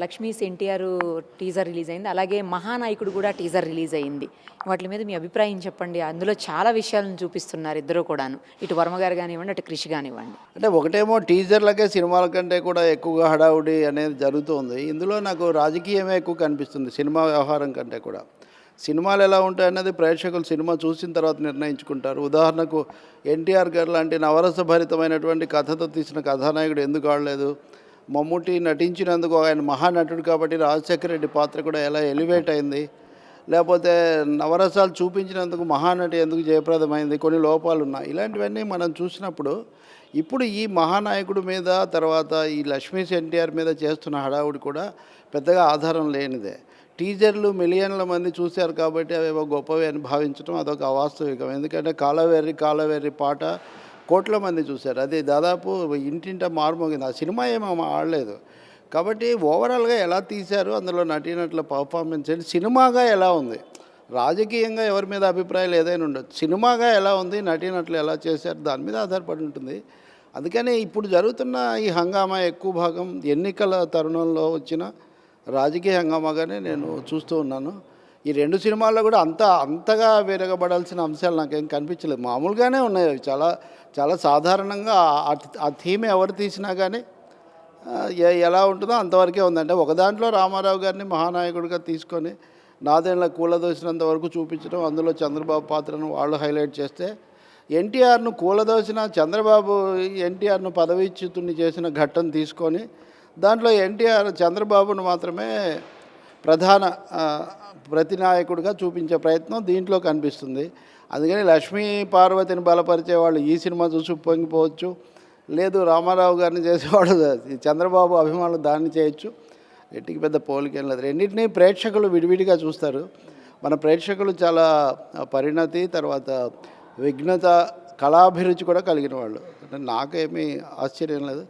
Lakshmi's NTR teaser release అయింది. అలాగే మహానాయకుడు కూడా టీజర్ రిలీజ్ అయింది. వాటి మీద మీ అభిప్రాయం చెప్పండి. అందులో చాలా విషయాలను చూపిస్తున్నారు ఇద్దరు కూడాను. ఇటు వర్మ గారు కానివ్వండి, అటు క్రిష్ కానివ్వండి. అంటే ఒకటేమో టీజర్లకే సినిమాల కంటే కూడా ఎక్కువగా హడావుడి అనేది జరుగుతుంది. ఇందులో నాకు రాజకీయమే ఎక్కువ కనిపిస్తుంది సినిమా వ్యవహారం కంటే కూడా. సినిమాలు ఎలా ఉంటాయన్నది ప్రేక్షకులు సినిమా చూసిన తర్వాత నిర్ణయించుకుంటారు. ఉదాహరణకు ఎన్టీఆర్ గారు లాంటి నవరసభరితమైనటువంటి కథతో తీసిన కథానాయకుడు ఎందుకు ఆడలేదు, మమ్ముట్టి నటించినందుకు ఆయన మహానటుడు కాబట్టి రాజశేఖర రెడ్డి పాత్ర కూడా ఎలా ఎలివేట్ అయింది, లేకపోతే నవరసాలు చూపించినందుకు మహానటి ఎందుకు జయప్రదమైంది, కొన్ని లోపాలు ఉన్నాయి. ఇలాంటివన్నీ మనం చూసినప్పుడు ఇప్పుడు ఈ మహానాయకుడి మీద తర్వాత ఈ లక్ష్మీస్ ఎన్టీఆర్ మీద చేస్తున్న హడావుడి కూడా పెద్దగా ఆధారం లేనిదే. టీజర్లు మిలియన్ల మంది చూశారు కాబట్టి అవేవో గొప్పవి అని భావించడం అదొక అవాస్తవికం. ఎందుకంటే కాలవేరి పాట కోట్ల మంది చూశారు. అది దాదాపు ఇంటింట మారుమోగింది. ఆ సినిమా ఏమో ఆడలేదు. కాబట్టి ఓవరాల్గా ఎలా తీశారు, అందులో నటీనటుల పర్ఫార్మెన్స్ ఏంటి, సినిమాగా ఎలా ఉంది, రాజకీయంగా ఎవరి మీద అభిప్రాయాలు ఏదైనా ఉండొచ్చు, సినిమాగా ఎలా ఉంది, నటీనటులు ఎలా చేశారు, దాని మీద ఆధారపడి ఉంటుంది. అందుకని ఇప్పుడు జరుగుతున్న ఈ హంగామా ఎక్కువ భాగం ఎన్నికల తరుణంలో వచ్చిన రాజకీయ హంగామాగానే నేను చూస్తూ ఉన్నాను. ఈ రెండు సినిమాల్లో కూడా అంతగా విరగబడాల్సిన అంశాలు నాకేం కనిపించలేదు. మామూలుగానే ఉన్నాయి అవి. చాలా చాలా సాధారణంగా ఆ థీమ్ ఎవరు తీసినా కానీ ఎలా ఉంటుందో అంతవరకే ఉందంటే ఒక దాంట్లో రామారావు గారిని మహానాయకుడిగా తీసుకొని నాదేళ్ల కూలదోసినంత వరకు చూపించడం, అందులో చంద్రబాబు పాత్రను వాళ్ళు హైలైట్ చేస్తే, ఎన్టీఆర్ను కూలదోసిన చంద్రబాబు ఎన్టీఆర్ను పదవీచ్యుతుని చేసిన ఘట్టం తీసుకొని దాంట్లో చంద్రబాబును మాత్రమే ప్రధాన ప్రతినాయకుడిగా చూపించే ప్రయత్నం దీంట్లో కనిపిస్తుంది. అందుకని లక్ష్మీ పార్వతిని బలపరిచే వాళ్ళు ఈ సినిమా చూసి పొంగిపోవచ్చు, లేదు రామారావు గారిని చేసేవాడు చంద్రబాబు అభిమానులు దాన్ని చేయొచ్చు. ఎట్టికి పెద్ద పోలికేం లేదు. రెండింటినీ ప్రేక్షకులు విడివిడిగా చూస్తారు. మన ప్రేక్షకులు చాలా పరిణతి, తర్వాత విఘ్నత, కళాభిరుచి కూడా కలిగిన వాళ్ళు. అంటే నాకేమీ ఆశ్చర్యం లేదు.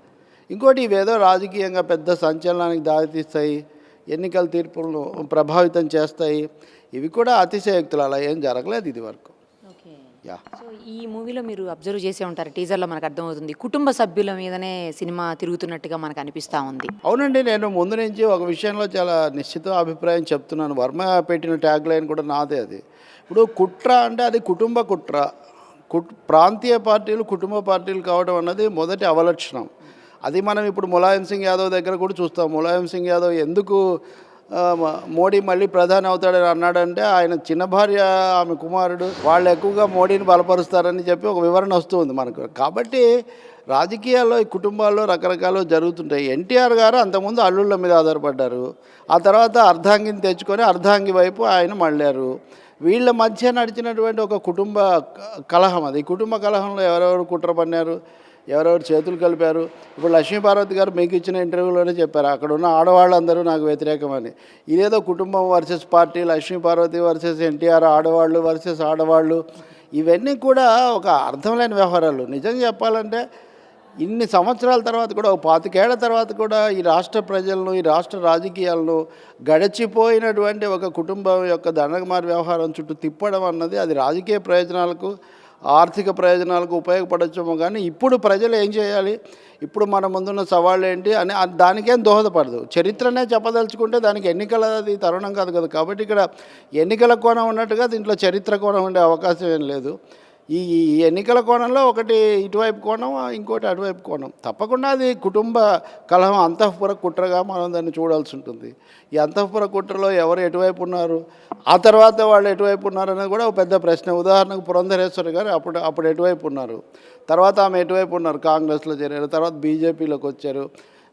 ఇంకోటి, ఇవేదో రాజకీయంగా పెద్ద సంచలనానికి దారితీస్తాయి, ఎన్నికల తీర్పులను ప్రభావితం చేస్తాయి, ఇవి కూడా అతిశయోక్తులు. అలా ఏం జరగలేదు ఇది వరకు. యా. సో ఈ మూవీలో మీరు అబ్జర్వ్ చేసే ఉంటారు, టీజర్లో మనకు అర్థమవుతుంది, కుటుంబ సభ్యుల మీదనే సినిమా తిరుగుతున్నట్టుగా మనకు అనిపిస్తూ ఉంది. అవునండి, నేను ముందు నుంచి ఒక విషయంలో చాలా నిశ్చిత అభిప్రాయం చెప్తున్నాను. వర్మ పెట్టిన ట్యాగ్ లైన్ కూడా నాదే. అది ఇప్పుడు కుట్ర అంటే అది కుటుంబ కుట్ర. ప్రాంతీయ పార్టీలు కుటుంబ పార్టీలు కావడం అన్నది మొదటి అవలక్షణం. అది మనం ఇప్పుడు ములాయం సింగ్ యాదవ్ దగ్గర కూడా చూస్తాం. ములాయం సింగ్ యాదవ్ ఎందుకు మోడీ మళ్ళీ ప్రధాని అవుతాడని అన్నాడంటే ఆయన చిన్న భార్య, ఆమె కుమారుడు, వాళ్ళు ఎక్కువగా మోడీని బలపరుస్తారని చెప్పి ఒక వివరణ వస్తూ ఉంది మనకు. కాబట్టి రాజకీయాల్లో ఈ కుటుంబాల్లో రకరకాలు జరుగుతుంటాయి. ఎన్టీఆర్ గారు అంతకుముందు అల్లుళ్ళ మీద ఆధారపడ్డారు, ఆ తర్వాత అర్ధాంగిని తెచ్చుకొని అర్ధాంగి వైపు ఆయన మళ్ళారు. వీళ్ళ మధ్య నడిచినటువంటి ఒక కుటుంబ కలహం అది. కుటుంబ కలహంలో ఎవరెవరు కుట్ర పన్నారు, ఎవరెవరు చేతులు కలిపారు. ఇప్పుడు లక్ష్మీపార్వతి గారు మీకు ఇచ్చిన ఇంటర్వ్యూలోనే చెప్పారు, అక్కడ ఉన్న ఆడవాళ్ళందరూ నాకు వ్యతిరేకమని. ఇదేదో కుటుంబం versus party, Lakshmi Parvati versus NTR, ఆడవాళ్ళు వర్సెస్ ఆడవాళ్ళు, ఇవన్నీ కూడా ఒక అర్థం లేని వ్యవహారాలు. నిజంగా చెప్పాలంటే ఇన్ని సంవత్సరాల తర్వాత కూడా, 25 ఏళ్ల తర్వాత కూడా ఈ రాష్ట్ర ప్రజలను, ఈ రాష్ట్ర రాజకీయాలను గడిచిపోయినటువంటి ఒక కుటుంబం యొక్క దండకుమారి వ్యవహారం చుట్టూ తిప్పడం అన్నది అది రాజకీయ ప్రయోజనాలకు, ఆర్థిక ప్రయోజనాలకు ఉపయోగపడచ్చేమో. కానీ ఇప్పుడు ప్రజలు ఏం చేయాలి, ఇప్పుడు మన ముందున్న సవాళ్ళు ఏంటి అని దానికేం దోహదపడదు. చరిత్రనే చెప్పదలుచుకుంటే దానికి ఎన్నికలది తరుణం కాదు కదా. కాబట్టి ఇక్కడ ఎన్నికల కోణం ఉన్నట్టుగా దీంట్లో చరిత్ర కోణం ఉండే అవకాశం ఏం లేదు. ఈ ఎన్నికల కోణంలో ఒకటి ఇటువైపు కోణం, ఇంకోటి అటువైపు కోణం. తప్పకుండా అది కుటుంబ కలహం, అంతఃపుర కుట్రగా మనం దాన్ని చూడాల్సి ఉంటుంది. ఈ అంతఃపుర కుట్రలో ఎవరు ఎటువైపు ఉన్నారు, ఆ తర్వాత వాళ్ళు ఎటువైపు ఉన్నారు అనేది కూడా ఒక పెద్ద ప్రశ్న. ఉదాహరణకు పురంధరేశ్వరి గారు అప్పుడు ఎటువైపు ఉన్నారు, తర్వాత ఆమె ఎటువైపు ఉన్నారు, కాంగ్రెస్లో చేరారు, తర్వాత బీజేపీలోకి వచ్చారు.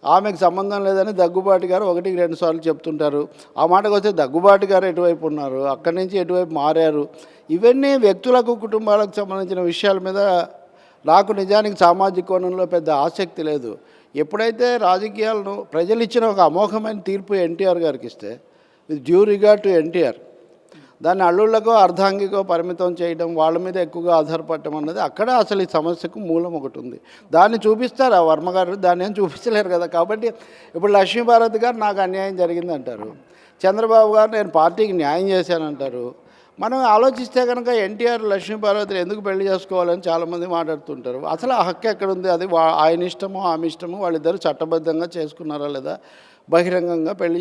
ఆమెకు సంబంధం లేదని దగ్గుబాటి గారు 1-2 సార్లు చెప్తుంటారు. ఆ మాటకు వస్తే దగ్గుబాటి గారు ఎటువైపు ఉన్నారు, అక్కడి నుంచి ఎటువైపు మారారు. ఇవన్నీ వ్యక్తులకు, కుటుంబాలకు సంబంధించిన విషయాల మీద నాకు నిజానికి సామాజిక కోణంలో పెద్ద ఆసక్తి లేదు. ఎప్పుడైతే రాజకీయాలను ప్రజలు ఇచ్చిన ఒక అమోఘమైన తీర్పు ఎన్టీఆర్ గారికి ఇస్తే, with due regard to NTR, దాన్ని అల్లుళ్ళకో అర్ధాంగికో పరిమితం చేయడం, వాళ్ళ మీద ఎక్కువగా ఆధారపడటం అన్నది అక్కడ అసలు ఈ సమస్యకు మూలం ఒకటి ఉంది. దాన్ని చూపిస్తారు ఆ వర్మ గారు, దాన్ని ఏం చూపించలేరు కదా. కాబట్టి ఇప్పుడు లక్ష్మీపార్వతి గారు నాకు అన్యాయం జరిగిందంటారు, చంద్రబాబు గారు నేను పార్టీకి న్యాయం చేశానంటారు. మనం ఆలోచిస్తే కనుక ఎన్టీఆర్ లక్ష్మీపార్వతిని ఎందుకు పెళ్లి చేసుకోవాలని చాలామంది మాట్లాడుతుంటారు. అసలు ఆ హక్కు ఎక్కడుంది? అది ఆయన ఇష్టమో ఆమె ఇష్టమో, వాళ్ళిద్దరూ చట్టబద్ధంగా చేసుకున్నారా లేదా, బహిరంగంగా పెళ్లి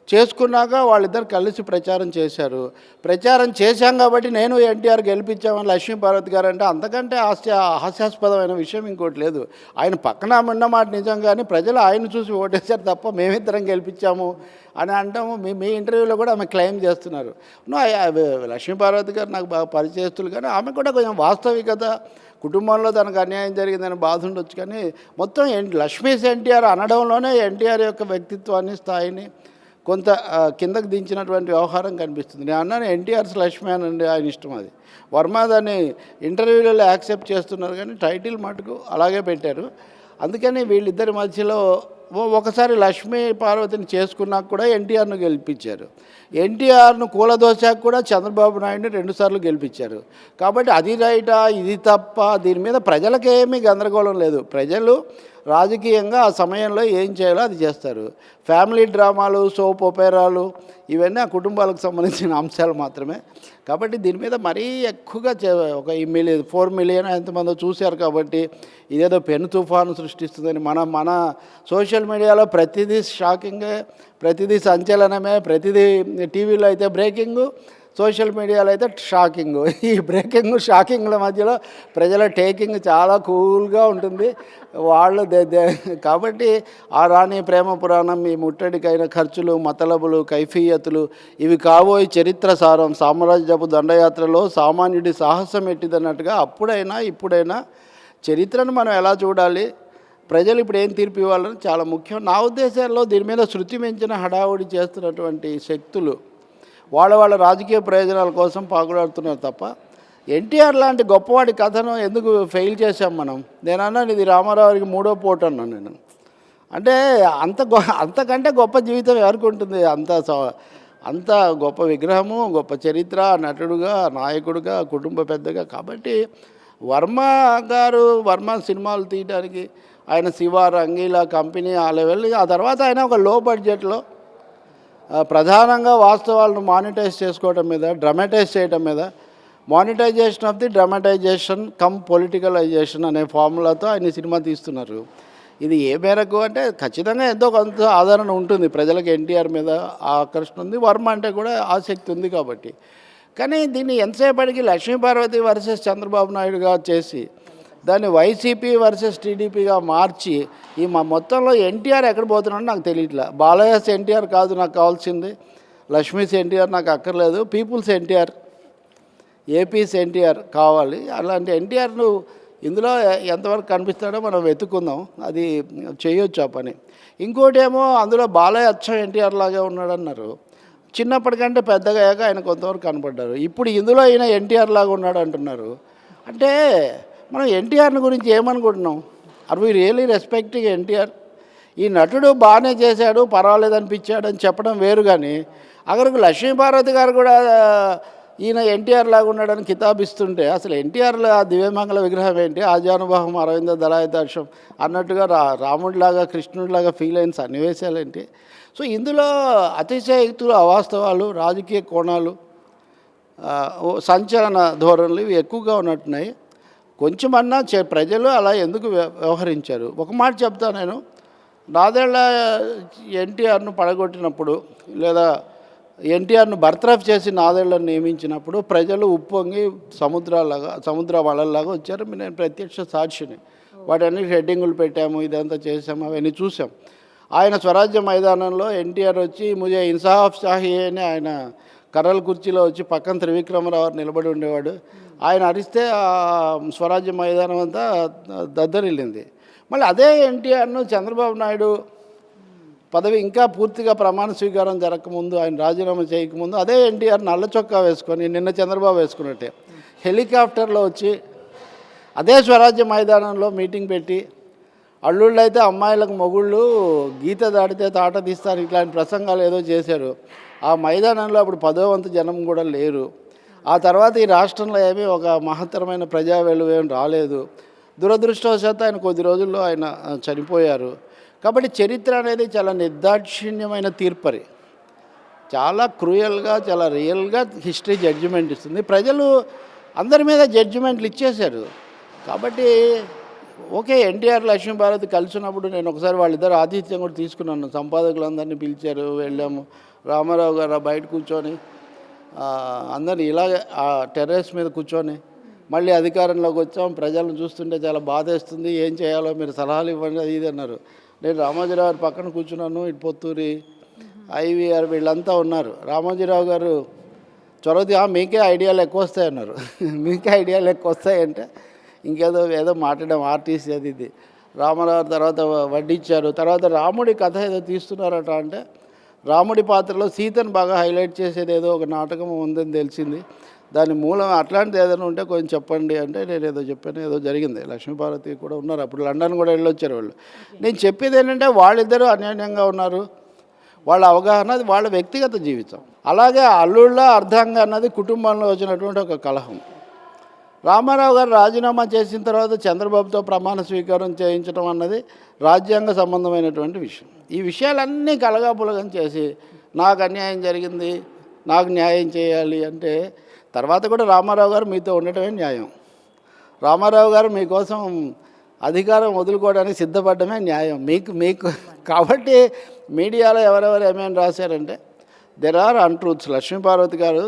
చేసుకున్నాక వాళ్ళిద్దరు కలిసి ప్రచారం చేశారు. ప్రచారం చేశాం కాబట్టి నేను ఎన్టీఆర్ గెలిపించామని లక్ష్మీపార్వతి గారు అంటే అంతకంటే హాస్యాస్పదమైన విషయం ఇంకోటి లేదు. ఆయన పక్కన ఉన్న మాట నిజం, కానీ ప్రజలు ఆయన చూసి ఓటేశారు తప్ప మేమిద్దరం గెలిపించాము అని అంటాము. మీ ఇంటర్వ్యూలో కూడా ఆమె క్లెయిమ్ చేస్తున్నారు. లక్ష్మీపార్వతి గారు నాకు బాగా పరిచయస్తులు, కానీ ఆమె కూడా కొంచెం వాస్తవికత, కుటుంబంలో తనకు అన్యాయం జరిగిందని బాధ ఉండొచ్చు, కానీ మొత్తం లక్ష్మీస్ ఎన్టీఆర్ అనడంలోనే ఎన్టీఆర్ యొక్క వ్యక్తిత్వాన్ని, స్థాయిని కొంత కిందకు దించినటువంటి వ్యవహారం కనిపిస్తుంది. నేను అన్నాను ఎన్టీఆర్స్ లక్ష్మీ అనండి, ఆయన ఇష్టం అది. వర్మ దాన్ని ఇంటర్వ్యూలలో యాక్సెప్ట్ చేస్తున్నారు, కానీ టైటిల్ మటుకు అలాగే పెట్టారు. అందుకని వీళ్ళిద్దరి మధ్యలో ఒకసారి లక్ష్మీ పార్వతిని చేసుకున్నాక కూడా ఎన్టీఆర్ను గెలిపించారు. ఎన్టీఆర్ను కూలదోశాక కూడా చంద్రబాబు నాయుడిని 2 సార్లు గెలిపించారు. కాబట్టి అది రైటా ఇది తప్ప దీని మీద ప్రజలకేమీ గందరగోళం లేదు. ప్రజలు రాజకీయంగా ఆ సమయంలో ఏం చేయాలో అది చేస్తారు. ఫ్యామిలీ డ్రామాలు, సోప్ ఒపేరాలు ఇవన్నీ ఆ కుటుంబాలకు సంబంధించిన అంశాలు మాత్రమే. కాబట్టి దీని మీద మరీ ఎక్కువగా ఒక 4 మిలియన్ ఎంతమందో చూశారు కాబట్టి ఇదేదో పెను తుఫాను సృష్టిస్తుందని మన సోషల్ మీడియాలో ప్రతిదీ షాకింగే, ప్రతిదీ సంచలనమే, ప్రతిదీ టీవీలో అయితే బ్రేకింగు, సోషల్ మీడియాలో అయితే షాకింగ్. ఈ బ్రేకింగ్ షాకింగ్ల మధ్యలో ప్రజల టేకింగ్ చాలా కూల్గా ఉంటుంది. వాళ్ళు కాబట్టి ఆ రాణి ప్రేమ పురాణం, ఈ ముట్టడికైన ఖర్చులు, మతలబులు, కైఫీయతులు ఇవి కాబోయి చరిత్ర సారం, సామ్రాజ్యపు దండయాత్రలో సామాన్యుడి సాహసం ఎట్టిదన్నట్టుగా అప్పుడైనా ఇప్పుడైనా చరిత్రను మనం ఎలా చూడాలి, ప్రజలు ఇప్పుడు ఏం తీర్పు ఇవ్వాలని చాలా ముఖ్యం. నా ఉద్దేశాల్లో దీని మీద శృతి మించిన హడావుడి చేస్తున్నటువంటి శక్తులు వాళ్ళ రాజకీయ ప్రయోజనాల కోసం పాకులాడుతున్నారు తప్ప ఎన్టీఆర్ లాంటి గొప్పవాడి కథను ఎందుకు ఫెయిల్ చేశాం మనం. నేను అన్నాను ఇది రామారావుకి 3వ పోటు అన్నాను నేను. అంటే అంతకంటే గొప్ప జీవితం ఎవరికి ఉంటుంది? అంత గొప్ప విగ్రహము, గొప్ప చరిత్ర, నటుడుగా, నాయకుడుగా, కుటుంబ పెద్దగా. కాబట్టి వర్మ సినిమాలు తీయడానికి ఆయన శివ, రంగీలా కంపెనీ ఆ లెవెల్, ఆ తర్వాత ఆయన ఒక లో బడ్జెట్లో ప్రధానంగా వాస్తవాలను మానిటైజ్ చేసుకోవడం మీద, డ్రమాటైజ్ చేయడం మీద, monetisation of the డ్రమాటైజేషన్ come politicalisation అనే ఫార్ములాతో ఆయన సినిమా తీస్తున్నారు. ఇది ఏ మేరకు అంటే ఖచ్చితంగా ఎంతో కొంత ఆదరణ ఉంటుంది ప్రజలకు, ఎన్టీఆర్ మీద ఆకర్షణ ఉంది, వర్మ అంటే కూడా ఆసక్తి ఉంది కాబట్టి. కానీ దీన్ని ఎంతసేపటికి లక్ష్మీపార్వతి వర్సెస్ చంద్రబాబు నాయుడుగా చేసి దాన్ని వైసీపీ వర్సెస్ టీడీపీగా మార్చి ఈ మొత్తంలో ఎన్టీఆర్ ఎక్కడ పోతున్నాడో నాకు తెలియట్లే. బాలయ్యస్ ఎన్టీఆర్ కాదు నాకు కావాల్సింది, లక్ష్మీస్ ఎన్టీఆర్ నాకు అక్కర్లేదు, పీపుల్స్ ఎన్టీఆర్, ఏపీస్ ఎన్టీఆర్ కావాలి. అలాంటి ఎన్టీఆర్ను ఇందులో ఎంతవరకు కనిపిస్తాడో మనం వెతుక్కుందాం, అది చేయొచ్చు ఆ పని. ఇంకోటి ఏమో అందులో బాలయ్య అచ్చం ఎన్టీఆర్ లాగే ఉన్నాడన్నారు, చిన్నప్పటికంటే పెద్దగా అయ్యాక ఆయన కొంతవరకు కనపడ్డారు. ఇప్పుడు ఇందులో ఈయన ఎన్టీఆర్ లాగా ఉన్నాడు అంటున్నారు. అంటే మనం ఎన్టీఆర్ని గురించి ఏమనుకుంటున్నాం? Are we really respecting NTR? ఈ నటుడు బాగానే చేశాడు, పర్వాలేదు అనిపించాడు అని చెప్పడం వేరు, కానీ అక్కడికి లక్ష్మీపార్వతి గారు కూడా ఈయన ఎన్టీఆర్ లాగా ఉన్నాడని కితాబిస్తుంటే అసలు ఎన్టీఆర్లో ఆ దివ్యమంగళ విగ్రహం ఏంటి, ఆజానుబాహం అరవింద దళాయతాక్షం అన్నట్టుగా రాముడిలాగా కృష్ణుడిలాగా ఫీల్ అయిన సన్నివేశాలు ఏంటి? సో ఇందులో అతిశయోక్తులు, అవాస్తవాలు, రాజకీయ కోణాలు, సంచలన ధోరణులు ఇవి ఎక్కువగా ఉన్నట్టున్నాయి. కొంచెమన్నా ప్రజలు అలా ఎందుకు వ్యవహరించారు? ఒక మాట చెప్తా నేను, నాదేళ్ల ఎన్టీఆర్ను పడగొట్టినప్పుడు లేదా ఎన్టీఆర్ను బర్తరఫ్ చేసి నాదేళ్లను నియమించినప్పుడు ప్రజలు ఉప్పొంగి సముద్ర వలల్లాగా వచ్చారు. నేను ప్రత్యక్ష సాక్షిని. వాటన్నిటి హెడ్డింగులు పెట్టాము, ఇదంతా చేసాము, అవన్నీ చూసాం. ఆయన స్వరాజ్య మైదానంలో ఎన్టీఆర్ వచ్చి ముజే ఇన్సాఫ్ షాహీ అని ఆయన కర్రల కుర్చీలో వచ్చి పక్కన త్రివిక్రమరావు నిలబడి ఉండేవాడు. ఆయన అరిస్తే స్వరాజ్య మైదానం అంతా దద్దరిల్లింది. మళ్ళీ అదే ఎన్టీఆర్ను చంద్రబాబు నాయుడు పదవి ఇంకా పూర్తిగా ప్రమాణ స్వీకారం జరగకముందు, ఆయన రాజీనామా చేయకముందు అదే ఎన్టీఆర్ నల్ల చొక్కా వేసుకొని, నిన్న చంద్రబాబు వేసుకున్నట్టే హెలికాప్టర్లో వచ్చి అదే స్వరాజ్య మైదానంలో మీటింగ్ పెట్టి, అల్లుళ్ళు అయితే అమ్మాయిలకు మొగుళ్ళు గీత దాటితే తాట తీస్తారు ఇట్లాంటి ప్రసంగాలు ఏదో చేశారు. ఆ మైదానంలో అప్పుడు 10వ వంతు జనం కూడా లేరు. ఆ తర్వాత ఈ రాష్ట్రంలో ఏమీ ఒక మహత్తరమైన ప్రజా వెలుగు ఏం రాలేదు. దురదృష్టవశాత్తు ఆయన కొద్ది రోజుల్లో ఆయన చనిపోయారు. కాబట్టి చరిత్ర అనేది చాలా నిర్దాక్షిణ్యమైన తీర్పరి, చాలా క్రూయల్గా, చాలా రియల్గా హిస్టరీ జడ్జిమెంట్ ఇస్తుంది. ప్రజలు అందరి మీద జడ్జిమెంట్లు ఇచ్చేశారు. కాబట్టి ఓకే, ఎన్టీఆర్ లక్ష్మీభారతి కలిసి ఉన్నప్పుడు నేను ఒకసారి వాళ్ళిద్దరు ఆతిథ్యం కూడా తీసుకున్నాను. సంపాదకులందరినీ పిలిచారు, వెళ్ళాము. రామారావు గారు బయట కూర్చొని అందరినీ ఇలాగే ఆ టెర్రస్ మీద కూర్చొని మళ్ళీ అధికారంలోకి వచ్చాం, ప్రజలను చూస్తుంటే చాలా బాధేస్తుంది, ఏం చేయాలో మీరు సలహాలు ఇవ్వండి అది ఇది అన్నారు. నేను రామోజీరావు గారి పక్కన కూర్చున్నాను, ఇటు పొత్తూరి ఐవీఆర్ వీళ్ళంతా ఉన్నారు. రామోజీరావు గారు చొరవ మీకే ఐడియాలు ఎక్కువ వస్తాయన్నారు. మీకే ఐడియాలు ఎక్కువ వస్తాయంటే ఏదో మాట్లాడాం ఆర్టీసీ అది ఇది. రామారావు తర్వాత వడ్డిచ్చారు. తర్వాత రాముడి కథ ఏదో తీస్తున్నారట, అంటే రాముడి పాత్రలో సీతను బాగా హైలైట్ చేసేది ఏదో ఒక నాటకం ఉందని తెలిసింది. దాని మూలం అట్లాంటిది ఏదైనా ఉంటే కొంచెం చెప్పండి అంటే నేను ఏదో చెప్పాను, ఏదో జరిగింది. లక్ష్మీపార్వతి కూడా ఉన్నారు, అప్పుడు లండన్ కూడా వెళ్ళొచ్చారు వాళ్ళు. నేను చెప్పేది ఏంటంటే వాళ్ళిద్దరూ అన్యోన్యంగా ఉన్నారు, వాళ్ళ అవగాహన అది వాళ్ళ వ్యక్తిగత జీవితం. అలాగే అల్లుళ్ళ అర్ధాంగ అన్నది కుటుంబంలో వచ్చినటువంటి ఒక కలహం. రామారావు గారు రాజీనామా చేసిన తర్వాత చంద్రబాబుతో ప్రమాణ స్వీకారం చేయించడం అన్నది రాజ్యాంగ సంబంధమైనటువంటి విషయం. ఈ విషయాలన్నీ కలగాపులగం చేసి నాకు అన్యాయం జరిగింది, నాకు న్యాయం చేయాలి అంటే తర్వాత కూడా రామారావు గారు మీతో ఉండటమే న్యాయం. రామారావు గారు మీకోసం అధికారం వదులుకోవడానికి సిద్ధపడమే న్యాయం మీకు కాబట్టి మీడియాలో ఎవరెవరు ఏమేమి రాశారంటే దెర్ ఆర్ అన్ట్రూత్స్. లక్ష్మీపార్వతి గారు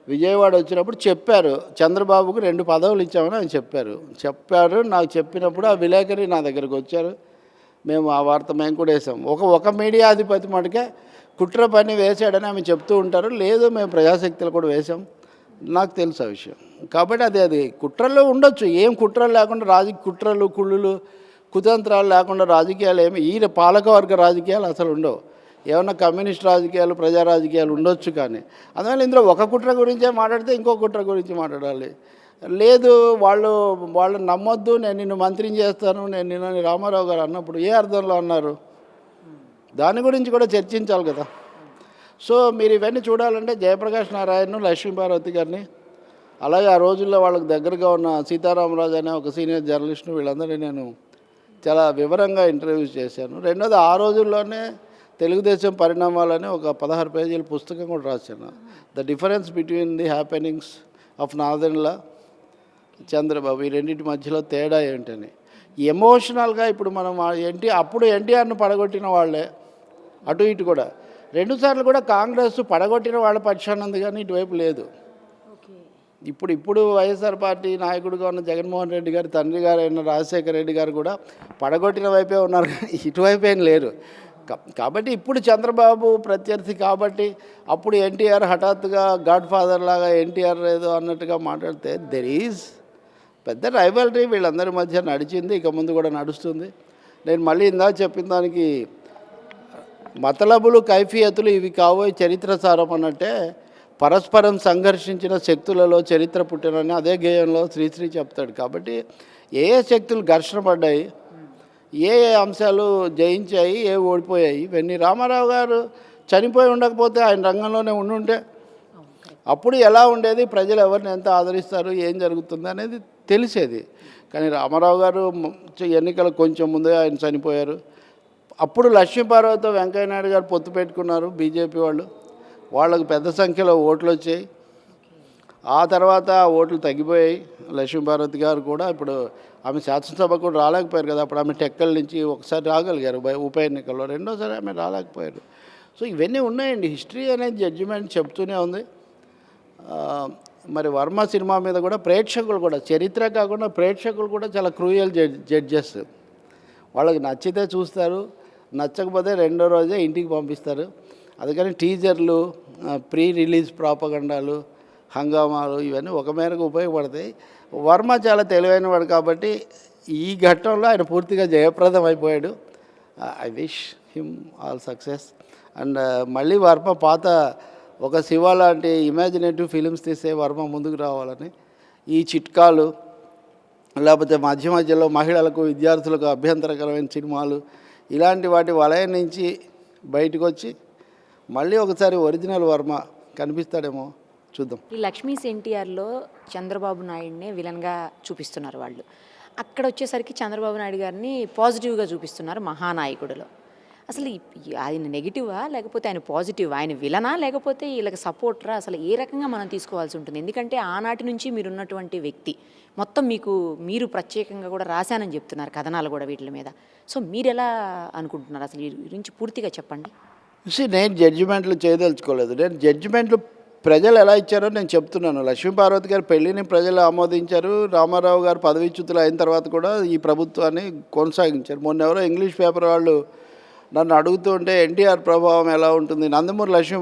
విజయవాడ వచ్చినప్పుడు చెప్పారు, చంద్రబాబుకు 2 పదవులు ఇచ్చామని ఆయన చెప్పారు. నాకు చెప్పినప్పుడు ఆ విలేకరి నా దగ్గరికి వచ్చారు, మేము ఆ వార్త మేము కూడా వేసాం. ఒక మీడియా అధిపతి మటుకే కుట్ర పని వేసాడని ఆమె చెప్తూ ఉంటారు. లేదు, మేము ప్రజాశక్తులు కూడా వేసాం, నాకు తెలుసు ఆ విషయం. కాబట్టి అది కుట్రలు ఉండొచ్చు, ఏం కుట్రలు లేకుండా కుట్రలు కుళ్ళులు కుతంత్రాలు లేకుండా రాజకీయాలు ఈ పాలకవర్గ రాజకీయాలు అసలు ఉండవు. ఏమన్నా కమ్యూనిస్ట్ రాజకీయాలు ప్రజా రాజకీయాలు ఉండొచ్చు, కానీ అందువల్ల ఇందులో ఒక కుట్ర గురించే మాట్లాడితే ఇంకో కుట్ర గురించి మాట్లాడాలి. లేదు, వాళ్ళు నమ్మొద్దు, నేను నిన్ను మంత్రిని చేస్తాను, నేను నిన్న రామారావు గారు అన్నప్పుడు ఏ అర్థంలో అన్నారు, దాని గురించి కూడా చర్చించాలి కదా. సో మీరు ఇవన్నీ చూడాలంటే జయప్రకాష్ నారాయణను, లక్ష్మీపార్వతి గారిని, అలాగే ఆ రోజుల్లో వాళ్ళకి దగ్గరగా ఉన్న సీతారామరాజు అనే ఒక సీనియర్ జర్నలిస్ట్ను, వీళ్ళందరినీ నేను చాలా వివరంగా ఇంటర్వ్యూస్ చేశాను. రెండోది ఆ రోజుల్లోనే తెలుగుదేశం పరిణామాలని ఒక 16 పేజీల పుస్తకం కూడా రాశాను. The difference between the happenings of నార్దర్న్లా చంద్రబాబు, ఈ రెండింటి మధ్యలో తేడా ఏంటని. ఎమోషనల్గా ఇప్పుడు మనం అప్పుడు ఎన్టీఆర్ను పడగొట్టిన వాళ్ళే అటు ఇటు కూడా 2 సార్లు కూడా కాంగ్రెస్ పడగొట్టిన వాళ్ళ పక్షాన ఉంది, కానీ ఇటువైపు లేదు. ఇప్పుడు వైఎస్ఆర్ పార్టీ నాయకుడిగా ఉన్న జగన్మోహన్ రెడ్డి గారి తండ్రి గారు అయిన రాజశేఖర రెడ్డి గారు కూడా పడగొట్టిన వైపే ఉన్నారు, ఇటువైపు ఏం లేరు. కాబట్టి ఇప్పుడు చంద్రబాబు ప్రత్యర్థి కాబట్టి అప్పుడు ఎన్టీఆర్ హఠాత్తుగా గాడ్ ఫాదర్ లాగా ఎన్టీఆర్ ఏదో అన్నట్టుగా మాట్లాడితే దెర్ ఈజ్ పెద్ద రైవల్రీ వీళ్ళందరి మధ్య నడిచింది, ఇక ముందు కూడా నడుస్తుంది. నేను మళ్ళీ ఇందాక చెప్పిన దానికి మతలబులు కైఫియతులు ఇవి కావోయి చరిత్ర సారం అన్నట్టే పరస్పరం సంఘర్షించిన శక్తులలో చరిత్ర పుట్టినని అదే గేయంలో శ్రీశ్రీ చెప్తాడు. కాబట్టి ఏ శక్తులు ఘర్షణ పడ్డాయి, ఏ అంశాలు జయించాయి, ఏ ఓడిపోయాయి, ఇవన్నీ రామారావు గారు చనిపోయి ఉండకపోతే ఆయన రంగంలోనే ఉండుంటే అప్పుడు ఎలా ఉండేది, ప్రజలు ఎవరిని ఎంత ఆదరిస్తారు, ఏం జరుగుతుంది అనేది తెలిసేది. కానీ రామారావు గారు ఎన్నికలు కొంచెం ముందే ఆయన చనిపోయారు. అప్పుడు లక్ష్మీపార్వతితో వెంకయ్యనాయుడు గారు పొత్తు పెట్టుకున్నారు బీజేపీ వాళ్ళకు పెద్ద సంఖ్యలో ఓట్లు వచ్చాయి. ఆ తర్వాత ఓట్లు తగ్గిపోయాయి. లక్ష్మీపార్వతి గారు కూడా ఇప్పుడు ఆమె శాసనసభ కూడా రాలేకపోయారు కదా, అప్పుడు ఆమె టెక్కల నుంచి ఒకసారి రాగలిగారు ఉప ఎన్నికల్లో, రెండోసారి ఆమె రాలేకపోయారు. సో ఇవన్నీ ఉన్నాయండి, హిస్టరీ అనేది జడ్జిమెంట్ చెప్తూనే ఉంది. మరి వర్మ సినిమా మీద కూడా ప్రేక్షకులు కూడా, చరిత్ర కాకుండా ప్రేక్షకులు కూడా చాలా క్రూయల్ జడ్జెస్. వాళ్ళకి నచ్చితే చూస్తారు, నచ్చకపోతే రెండో రోజే ఇంటికి పంపిస్తారు. అందుకని టీజర్లు, ప్రీ రిలీజ్ ప్రాపగండాలు, హంగామాలు ఇవన్నీ ఒక మేరకు ఉపయోగపడతాయి. వర్మ చాలా తెలివైన వాడు కాబట్టి ఈ ఘట్టంలో ఆయన పూర్తిగా జయప్రదం అయిపోయాడు. I wish him all success. And మళ్ళీ వర్మ పాత ఒక శివ లాంటి ఇమాజినేటివ్ ఫిలిమ్స్ తీసే వర్మ ముందుకు రావాలని, ఈ చిట్కాలు లేకపోతే మధ్య మధ్యలో మహిళలకు విద్యార్థులకు అభ్యంతరకరమైన సినిమాలు ఇలాంటి వాటి వలయం నుంచి బయటకు వచ్చి మళ్ళీ ఒకసారి ఒరిజినల్ వర్మ కనిపిస్తాడేమో చూద్దాం. ఈ లక్ష్మీస్ ఎన్టీఆర్లో చంద్రబాబు నాయుడినే విలన్గా చూపిస్తున్నారు వాళ్ళు. అక్కడ వచ్చేసరికి చంద్రబాబు నాయుడు గారిని పాజిటివ్గా చూపిస్తున్నారు మహానాయకుడిలో. అసలు ఆయన నెగిటివా లేకపోతే ఆయన పాజిటివ్, ఆయన విలనా లేకపోతే వీళ్ళకి సపోర్టరా, అసలు ఏ రకంగా మనం తీసుకోవాల్సి ఉంటుంది? ఎందుకంటే ఆనాటి నుంచి మీరున్నటువంటి వ్యక్తి మొత్తం మీరు ప్రత్యేకంగా కూడా రాశానని చెప్తున్నారు కథనాలు కూడా వీటి మీద. సో మీరు ఎలా అనుకుంటున్నారు అసలు ఈ గురించి పూర్తిగా చెప్పండి. నేను జడ్జిమెంట్లు చేయదలుచుకోలేదు. నేను జడ్జిమెంట్లు ప్రజలు ఎలా ఇచ్చారో నేను చెప్తున్నాను. లక్ష్మీపార్వతి గారి పెళ్లిని ప్రజలు ఆమోదించారు. రామారావు గారు పదవీచ్యుతులు అయిన తర్వాత కూడా ఈ ప్రభుత్వాన్ని కొనసాగించారు. మొన్న ఎవరో ఇంగ్లీష్ పేపర్ వాళ్ళు నన్ను అడుగుతూ ఉంటే ఎన్టీఆర్ ప్రభావం ఎలా ఉంటుంది, నందమూరి లక్ష్మీ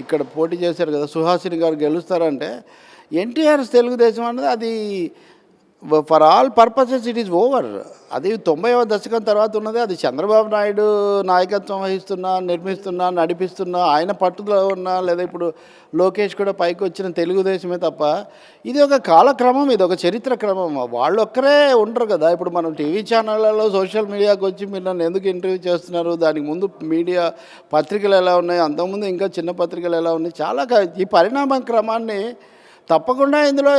ఇక్కడ పోటీ చేశారు కదా, సుహాసిని గారు గెలుస్తారంటే ఎన్టీఆర్ తెలుగుదేశం అన్నది అది for all purposes it is over. అది 90వ దశకం తర్వాత ఉన్నది. అది చంద్రబాబు నాయుడు నాయకత్వం వహిస్తున్నా, నిర్మిస్తున్నా, నడిపిస్తున్నా, ఆయన పట్టుదల ఉన్నా, లేదా ఇప్పుడు లోకేష్ కూడా పైకి వచ్చిన తెలుగుదేశమే తప్ప ఇది ఒక కాలక్రమం, ఇది ఒక చరిత్ర క్రమం. వాళ్ళు ఒక్కరే ఉండరు కదా. ఇప్పుడు మనం టీవీ ఛానళ్ళలో సోషల్ మీడియాకి వచ్చి మీరు నన్ను ఎందుకు ఇంటర్వ్యూ చేస్తున్నారు, దానికి ముందు మీడియా పత్రికలు ఎలా ఉన్నాయి, అంతకుముందు ఇంకా చిన్న పత్రికలు ఎలా ఉన్నాయి, చాలా ఈ పరిణామ క్రమాన్ని తప్పకుండా ఇందులో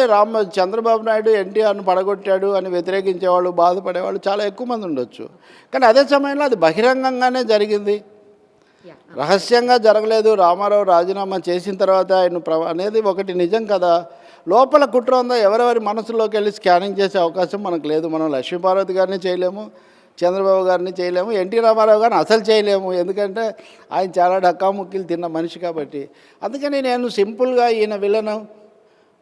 చంద్రబాబు నాయుడు ఎన్టీఆర్ను పడగొట్టాడు అని వ్యతిరేకించేవాళ్ళు, బాధపడేవాళ్ళు చాలా ఎక్కువ మంది ఉండొచ్చు. కానీ అదే సమయంలో అది బహిరంగంగానే జరిగింది, రహస్యంగా జరగలేదు. రామారావు రాజీనామా చేసిన తర్వాత ఆయన అనేది ఒకటి నిజం కదా. లోపల కుట్ర ఉందో ఎవరెవరి మనసులోకి వెళ్ళి స్కానింగ్ చేసే అవకాశం మనకు లేదు. మనం లక్ష్మీపార్వతి గారిని చేయలేము, చంద్రబాబు గారిని చేయలేము, ఎన్టీ రామారావు గారిని అసలు చేయలేము. ఎందుకంటే ఆయన చాలా డక్కాముక్కీలు తిన్న మనిషి కాబట్టి. అందుకని నేను సింపుల్గా ఈయన విలను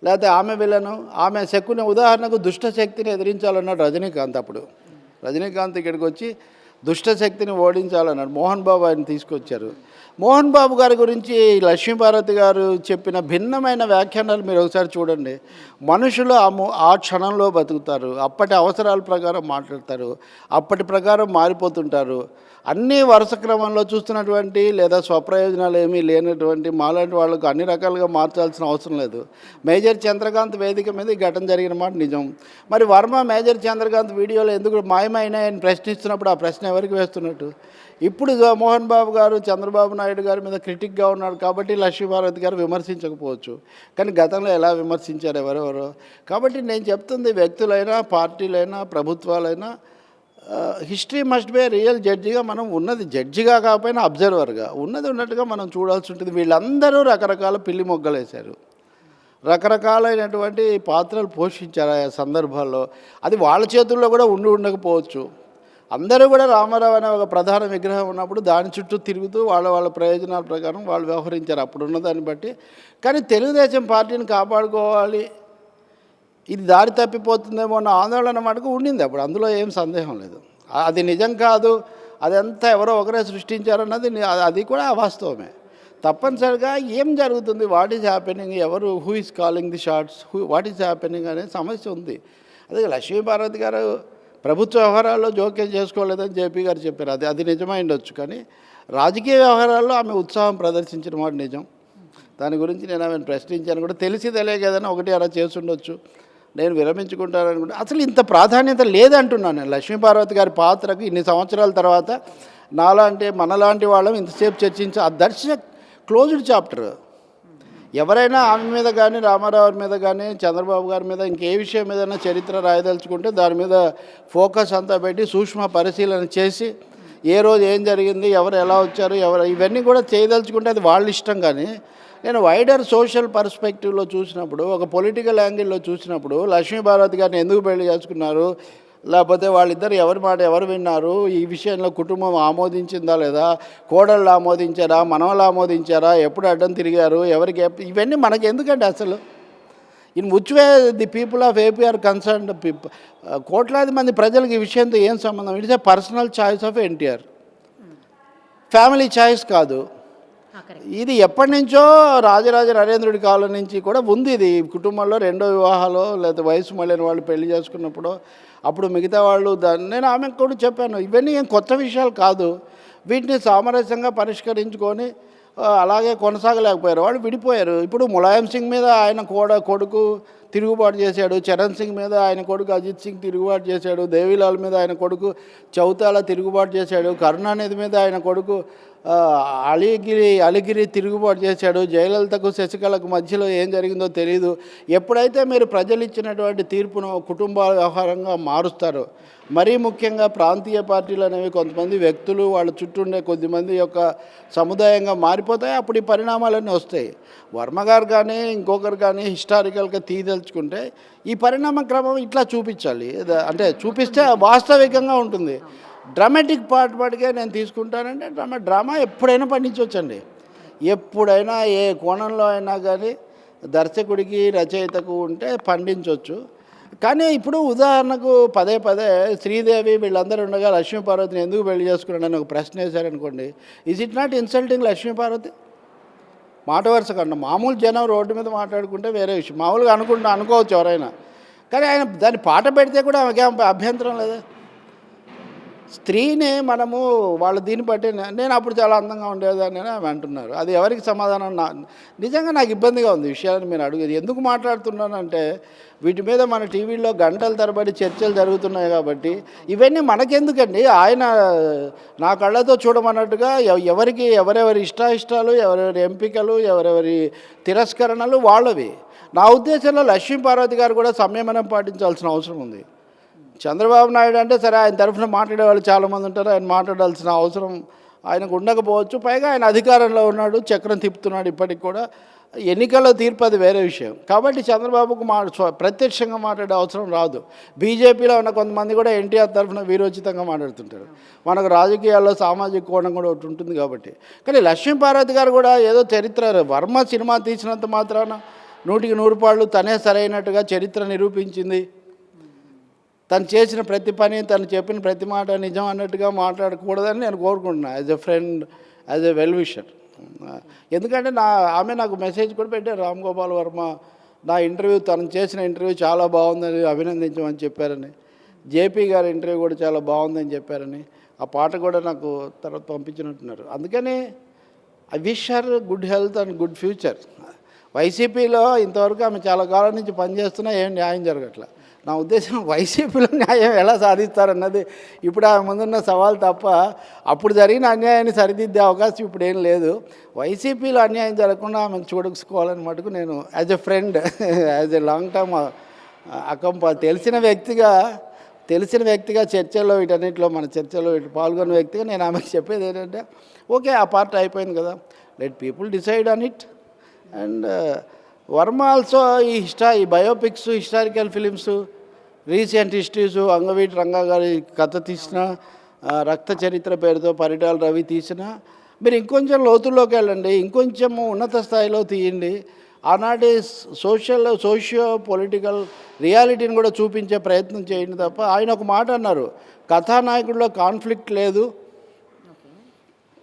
లేకపోతే ఆమె విలను, ఆమె శక్కుని, ఉదాహరణకు దుష్టశక్తిని ఎదిరించాలన్నాడు రజనీకాంత్. అప్పుడు రజనీకాంత్ ఇక్కడికి వచ్చి దుష్టశక్తిని ఓడించాలన్నాడు. మోహన్ బాబు ఆయన తీసుకొచ్చారు. మోహన్ బాబు గారి గురించి లక్ష్మీపార్వతి గారు చెప్పిన భిన్నమైన వ్యాఖ్యానాలు మీరు ఒకసారి చూడండి. మనుషులు ఆ క్షణంలో బతుకుతారు, అప్పటి అవసరాల ప్రకారం మాట్లాడతారు, అప్పటి ప్రకారం మారిపోతుంటారు. అన్నీ వరుస క్రమంలో చూస్తున్నటువంటి లేదా స్వప్రయోజనాలు ఏమీ లేనటువంటి మాలాంటి వాళ్ళకు అన్ని రకాలుగా మార్చాల్సిన అవసరం లేదు. మేజర్ చంద్రకాంత్ వేదిక మీద ఈ ఘటన జరిగిన మాట నిజం. మరి వర్మ మేజర్ చంద్రకాంత్ వీడియోలో ఎందుకు మాయమైనాయని ప్రశ్నిస్తున్నప్పుడు ఆ ప్రశ్న ఎవరికి వేస్తున్నట్టు? ఇప్పుడు మోహన్ బాబు గారు చంద్రబాబు నాయుడు గారి మీద క్రిటిక్గా ఉన్నాడు కాబట్టి లక్ష్మీపార్వతి గారు విమర్శించకపోవచ్చు. కానీ గతంలో ఎలా విమర్శించారు ఎవరెవరో. కాబట్టి నేను చెప్తుంది, వ్యక్తులైనా పార్టీలైనా ప్రభుత్వాలైనా హిస్టరీ మస్ట్ బి రియల్ జడ్జిగా మనం ఉన్నది, జడ్జిగా కాకపోయినా అబ్జర్వర్గా ఉన్నది ఉన్నట్టుగా మనం చూడాల్సి ఉంటుంది. వీళ్ళందరూ రకరకాల పిల్లి మొగ్గలేశారు, రకరకాలైనటువంటి పాత్రలు పోషించారు ఆ సందర్భాల్లో. అది వాళ్ళ చేతుల్లో కూడా ఉండకపోవచ్చు. అందరూ కూడా రామారావు అనే ఒక ప్రధాన విగ్రహం ఉన్నప్పుడు దాని చుట్టూ తిరుగుతూ వాళ్ళ ప్రయోజనాల ప్రకారం వాళ్ళు వ్యవహరించారు అప్పుడున్న దాన్ని బట్టి. కానీ తెలుగుదేశం పార్టీని కాపాడుకోవాలి, ఇది దారి తప్పిపోతుందేమో అన్న ఆందోళన మటుకు ఉండింది అప్పుడు, అందులో ఏం సందేహం లేదు. అది నిజం కాదు, అదంతా ఎవరో ఒకరే సృష్టించారన్నది అది కూడా అవాస్తవమే. తప్పనిసరిగా ఏం జరుగుతుంది, వాట్ ఈజ్ హ్యాపెనింగ్, ఎవరు, who is calling the shots, what is happening అనే సమస్య ఉంది. అదే లక్ష్మీపార్వతి గారు ప్రభుత్వ వ్యవహారాల్లో జోక్యం చేసుకోలేదని జేపీ గారు చెప్పారు. అది నిజమై ఉండొచ్చు. కానీ రాజకీయ వ్యవహారాల్లో ఆమె ఉత్సాహం ప్రదర్శించిన మాట నిజం. దాని గురించి నేను ఆమెను ప్రశ్నించాను కూడా. తెలియకేదైనా ఒకటి అలా చేసి ఉండొచ్చు, నేను విరమించుకుంటాననుకుంటే అసలు ఇంత ప్రాధాన్యత లేదంటున్నాను నేను. లక్ష్మీపార్వతి గారి పాత్రకు ఇన్ని సంవత్సరాల తర్వాత మనలాంటి వాళ్ళం ఇంతసేపు దట్స్ ఎ క్లోజ్డ్ చాప్టర్. ఎవరైనా ఆమె మీద కానీ, రామారావు మీద కానీ, చంద్రబాబు గారి మీద, ఇంకే విషయం మీదైనా చరిత్ర రాయదలుచుకుంటే దాని మీద ఫోకస్ అంతా పెట్టి సూక్ష్మ పరిశీలన చేసి ఏ రోజు ఏం జరిగింది, ఎవరు ఎలా వచ్చారు, ఇవన్నీ కూడా చేయదలుచుకుంటే అది వాళ్ళ ఇష్టం. కానీ నేను వైడర్ సోషల్ పర్స్పెక్టివ్లో చూసినప్పుడు, ఒక పొలిటికల్ యాంగిల్లో చూసినప్పుడు లక్ష్మీపార్వతి గారిని ఎందుకు పెళ్లి చేసుకున్నారు, లేకపోతే వాళ్ళిద్దరు ఎవరి మాట ఎవరు విన్నారు, ఈ విషయంలో కుటుంబం ఆమోదించిందా లేదా, కోడళ్ళు ఆమోదించారా, మనవలు ఆమోదించారా, ఎప్పుడు అడ్డం తిరిగారు, ఎవరికి, ఇవన్నీ మనకి ఎందుకంటే అసలు in which way the people of AP are concerned. కోట్లాది మంది ప్రజలకు ఈ విషయంతో ఏం సంబంధం? It's a personal choice of NTR, family choice కాదు. ఇది ఎప్పటి నుంచో రాజరాజ నరేంద్రుడి కాలం నుంచి కూడా ఉంది. ఇది కుటుంబంలో రెండో వివాహాలు లేదా వయసు మళ్ళిన వాళ్ళు పెళ్లి చేసుకున్నప్పుడు అప్పుడు మిగతా వాళ్ళు నేను ఆమెకు కూడా చెప్పాను, ఇవన్నీ ఏం కొత్త విషయాలు కాదు. వీటిని సామరస్యంగా పరిష్కరించుకొని అలాగే కొనసాగలేకపోయారు, వాళ్ళు విడిపోయారు. ఇప్పుడు ములాయం సింగ్ మీద ఆయన కొడుకు తిరుగుబాటు చేశాడు, చరణ్ సింగ్ మీద ఆయన కొడుకు అజిత్ సింగ్ తిరుగుబాటు చేశాడు, దేవీలాల్ మీద ఆయన కొడుకు చౌతాలా తిరుగుబాటు చేశాడు, కరుణానిధి మీద ఆయన కొడుకు ఆ, అలిగిరి తిరుగుబాటు చేశాడు. జయలలితకు శశికళకు మధ్యలో ఏం జరిగిందో తెలియదు. ఎప్పుడైతే మీరు ప్రజలు ఇచ్చినటువంటి తీర్పును కుటుంబ వ్యవహారంగా మారుస్తారో, మరీ ముఖ్యంగా ప్రాంతీయ పార్టీలు అనేవి కొంతమంది వ్యక్తులు వాళ్ళ చుట్టూ ఉండే కొద్దిమంది యొక్క సముదాయంగా మారిపోతాయి. అప్పుడు ఈ పరిణామాలన్నీ వస్తాయి. వర్మ గారు కానీ ఇంకొకరు కానీ హిస్టారికల్గా తీదలుచుకుంటే ఈ పరిణామ క్రమం ఇట్లా చూపించాలి. అంటే చూపిస్తే వాస్తవికంగా ఉంటుంది. డ్రామాటిక్ పార్ట్గా నేను తీసుకుంటానంటే డ్రామా ఎప్పుడైనా పండించవచ్చండి. ఎప్పుడైనా ఏ కోణంలో అయినా కానీ దర్శకుడికి రచయితకు ఉంటే పండించవచ్చు. కానీ ఇప్పుడు ఉదాహరణకు పదే పదే శ్రీదేవి వీళ్ళందరూ ఉండగా లక్ష్మీపార్వతిని ఎందుకు పెళ్లి చేసుకున్నాడని ఒక ప్రశ్న వేశారనుకోండి, is it not insulting Lakshmi Parvathi? మాట వరుస కన్నా మామూలు జనం రోడ్డు మీద మాట్లాడుకుంటే వేరే విషయం, మామూలుగా అనుకోవచ్చు ఎవరైనా. కానీ ఆయన దాన్ని పాట పెడితే కూడా ఆమెకి అభ్యంతరం లేదా? స్త్రీని మనము వాళ్ళ దీన్ని బట్టి నేను అప్పుడు చాలా అందంగా ఉండేదాన్ని అని ఆమె అంటున్నారు. అది ఎవరికి సమాధానం? నిజంగా నాకు ఇబ్బందిగా ఉంది విషయాన్ని మీరు అడిగేది. ఎందుకు మాట్లాడుతున్నానంటే వీటి మీద మన టీవీలో గంటల తరబడి చర్చలు జరుగుతున్నాయి కాబట్టి ఇవన్నీ మనకెందుకండి? ఆయన నా కళ్ళతో చూడమన్నట్టుగా ఎవరెవరి ఇష్టాయిష్టాలు, ఎవరెవరి ఎంపికలు, ఎవరెవరి తిరస్కరణలు వాళ్ళవి. నా ఉద్దేశంలో లక్ష్మీపార్వతి గారు కూడా సంయమనం పాటించాల్సిన అవసరం ఉంది. చంద్రబాబు నాయుడు అంటే సరే, ఆయన తరఫున మాట్లాడే వాళ్ళు చాలామంది ఉంటారు, ఆయన మాట్లాడాల్సిన అవసరం ఆయనకు ఉండకపోవచ్చు. పైగా ఆయన అధికారంలో ఉన్నాడు, చక్రం తిప్పుతున్నాడు ఇప్పటికి కూడా. ఎన్నికల్లో తీర్పు అది వేరే విషయం. కాబట్టి చంద్రబాబుకు ప్రత్యక్షంగా మాట్లాడే అవసరం రాదు. బీజేపీలో ఉన్న కొంతమంది కూడా ఎన్టీఆర్ తరఫున వీరోచితంగా మాట్లాడుతుంటారు. మనకు రాజకీయాల్లో సామాజిక కోణం కూడా ఒకటి ఉంటుంది కాబట్టి. కానీ లక్ష్మీపార్వతి గారు కూడా ఏదో చరిత్ర, వర్మ సినిమా తీసినంత మాత్రాన 100కి 100 పాళ్ళు తనే సరైనట్టుగా చరిత్ర నిరూపించింది, తను చేసిన ప్రతి పని, తను చెప్పిన ప్రతి మాట నిజం అన్నట్టుగా మాట్లాడకూడదని నేను కోరుకుంటున్నాను as a friend, as a well wisher. ఎందుకంటే ఆమె నాకు మెసేజ్ కూడా పెట్టారు, రామ్ గోపాల్ వర్మ నా ఇంటర్వ్యూ, తను చేసిన ఇంటర్వ్యూ చాలా బాగుందని అభినందించమని చెప్పారని, జేపీ గారి ఇంటర్వ్యూ కూడా చాలా బాగుందని చెప్పారని, ఆ పాట కూడా నాకు తర్వాత పంపించినట్టున్నారు. అందుకని I wish her good health and good future. వైసీపీలో ఇంతవరకు ఆమె చాలా కాలం నుంచి పనిచేస్తున్నా ఏం న్యాయం జరగట్లే. నా ఉద్దేశం వైసీపీలో న్యాయం ఎలా సాధిస్తారన్నది ఇప్పుడు ఆమె ముందున్న సవాల్ తప్ప, అప్పుడు జరిగిన అన్యాయాన్ని సరిదిద్దే అవకాశం ఇప్పుడు ఏం లేదు. వైసీపీలో అన్యాయం జరగకుండా ఆమెను చూడసుకోవాలని మటుకు నేను as a friend, as a long term తెలిసిన వ్యక్తిగా చర్చల్లో వీటన్నిటిలో మన చర్చలో పాల్గొన్న వ్యక్తిగా నేను ఆమెకు చెప్పేది ఏంటంటే, ఓకే ఆ పార్ట్ అయిపోయింది కదా, let people decide on it. And Varma also ఈ biopics, historical films, recent histories, Vangaveeti Ranga గారి కథ తీసిన, రక్త చరిత్ర పేరుతో పరిటాల రవి తీసిన, మీరు ఇంకొంచెం లోతుల్లోకి వెళ్ళండి, ఇంకొంచెం ఉన్నత స్థాయిలో తీయండి. ఆనాటి సోషియో పొలిటికల్ రియాలిటీని కూడా చూపించే ప్రయత్నం చేయండి తప్ప. ఆయన ఒక మాట అన్నారు, కథానాయకుడిలో కాన్ఫ్లిక్ట్ లేదు,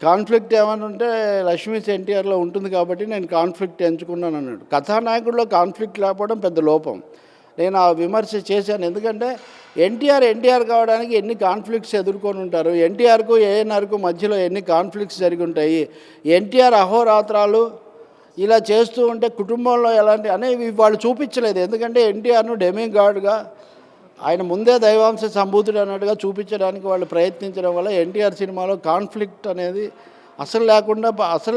కాన్ఫ్లిక్ట్ ఏమని ఉంటే లక్ష్మీ ఎన్టీఆర్లో ఉంటుంది కాబట్టి నేను కాన్ఫ్లిక్ట్ ఎంచుకున్నాను అన్నాడు. కథానాయకుడిలో కాన్ఫ్లిక్ట్ లేకపోవడం పెద్ద లోపం. నేను ఆ విమర్శ చేశాను. ఎందుకంటే ఎన్టీఆర్ కావడానికి ఎన్ని కాన్ఫ్లిక్ట్స్ ఎదుర్కొని ఉంటారు, ఎన్టీఆర్కు ఏఎన్ఆర్కు మధ్యలో ఎన్ని కాన్ఫ్లిక్ట్స్ జరిగి ఉంటాయి, ఎన్టీఆర్ అహోరాత్రాలు ఇలా చేస్తూ ఉంటే కుటుంబంలో ఎలాంటి అనేవి వాళ్ళు చూపించలేదు. ఎందుకంటే ఎన్టీఆర్ను డెమిగాడ్గా, ఆయన ముందే దైవాంశ సంభూతుడు అన్నట్టుగా చూపించడానికి వాళ్ళు ప్రయత్నించడం వల్ల ఎన్టీఆర్ సినిమాలో కాన్ఫ్లిక్ట్ అనేది అసలు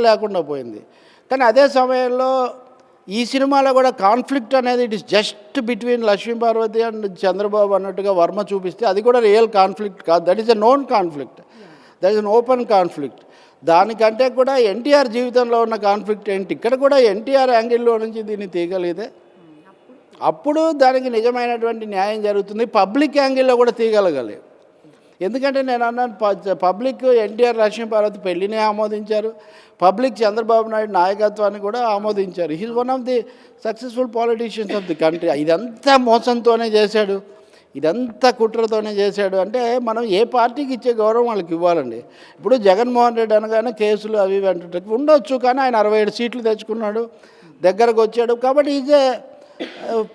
లేకుండా పోయింది. కానీ అదే సమయంలో ఈ సినిమాలో కూడా కాన్ఫ్లిక్ట్ అనేది it is just between Lakshmi Parvati and Chandrababu అన్నట్టుగా వర్మ చూపిస్తే అది కూడా రియల్ కాన్ఫ్లిక్ట్ కాదు, that is a known conflict, that is an open conflict. దానికంటే కూడా ఎన్టీఆర్ జీవితంలో ఉన్న కాన్ఫ్లిక్ట్ ఏంటి, ఇక్కడ కూడా ఎన్టీఆర్ యాంగిల్లో నుంచి దీన్ని తీయగలిగితే అప్పుడు దానికి నిజమైనటువంటి న్యాయం జరుగుతుంది. పబ్లిక్ యాంగిల్లో కూడా తీయగలగాలి. ఎందుకంటే నేను అన్నాను, పబ్లిక్ ఎన్టీఆర్ లక్ష్మీపార్వతి పెళ్లిని ఆమోదించారు, పబ్లిక్ చంద్రబాబు నాయుడు నాయకత్వాన్ని కూడా ఆమోదించారు. He is one of the successful politicians of the country. ఇదంతా మోసంతోనే చేశాడు, ఇదంతా కుట్రతోనే చేశాడు అంటే మనం ఏ పార్టీకి ఇచ్చే గౌరవం వాళ్ళకి ఇవ్వాలండి. ఇప్పుడు జగన్మోహన్ రెడ్డి అనగానే కేసులు అవి అంటుంటే ఉండొచ్చు, కానీ ఆయన 67 సీట్లు తెచ్చుకున్నాడు, దగ్గరకు వచ్చాడు. కాబట్టి is a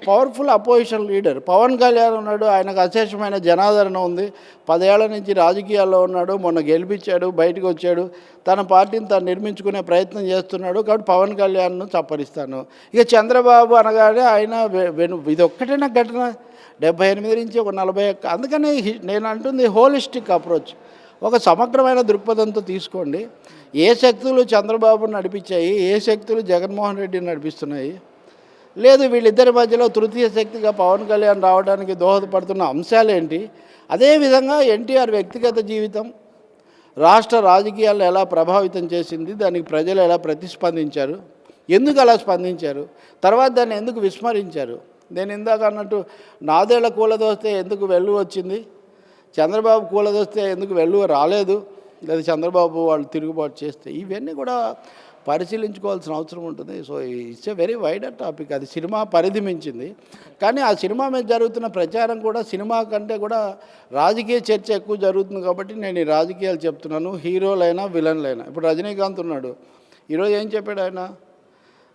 powerful opposition leader. Pawan Kalyan ఉన్నాడు, ఆయనకు అశేషమైన జనాదరణ ఉంది, 10 ఏళ్ల నుంచి రాజకీయాల్లో ఉన్నాడు, మొన్న గెలిపించాడు, బయటకు వచ్చాడు, తన పార్టీని తను నిర్మించుకునే ప్రయత్నం చేస్తున్నాడు. కాబట్టి పవన్ కళ్యాణ్ను చప్పరిస్తాను. ఇక చంద్రబాబు అనగానే ఆయన ఇది ఒక్కటేనా ఘటన, 78 నుంచి ఒక 41. అందుకని నేను అంటుంది హోలిస్టిక్ అప్రోచ్. ఒక సమగ్రమైన దృక్పథంతో తీసుకోండి. ఏ శక్తులు చంద్రబాబును నడిపించాయి, ఏ శక్తులు జగన్మోహన్ రెడ్డిని నడిపిస్తున్నాయి, లేదు వీళ్ళిద్దరి మధ్యలో తృతీయ శక్తిగా పవన్ కళ్యాణ్ రావడానికి దోహదపడుతున్న అంశాలేంటి, అదేవిధంగా ఎన్టీఆర్ వ్యక్తిగత జీవితం రాష్ట్ర రాజకీయాలను ఎలా ప్రభావితం చేసింది, దానికి ప్రజలు ఎలా ప్రతిస్పందించారు, ఎందుకు అలా స్పందించారు, తర్వాత దాన్ని ఎందుకు విస్మరించారు. నేను ఇందాక అన్నట్టు నాదేళ్ల కూలదోస్తే ఎందుకు వెల్లు వచ్చింది, చంద్రబాబు కూలదోస్తే ఎందుకు వెల్లు రాలేదు, లేదా చంద్రబాబు వాళ్ళు తిరుగుబాటు చేస్తే, ఇవన్నీ కూడా పరిశీలించుకోవాల్సిన అవసరం ఉంటుంది. So it's a very wider topic. అది సినిమా పరిధి మించింది. కానీ ఆ సినిమా మీద జరుగుతున్న ప్రచారం కూడా సినిమా కంటే కూడా రాజకీయ చర్చ ఎక్కువ జరుగుతుంది కాబట్టి నేను ఈ రాజకీయాలు చెప్తున్నాను. హీరోలైనా విలన్లైనా, ఇప్పుడు రజనీకాంత్ ఉన్నాడు, ఈరోజు ఏం చెప్పాడు ఆయన,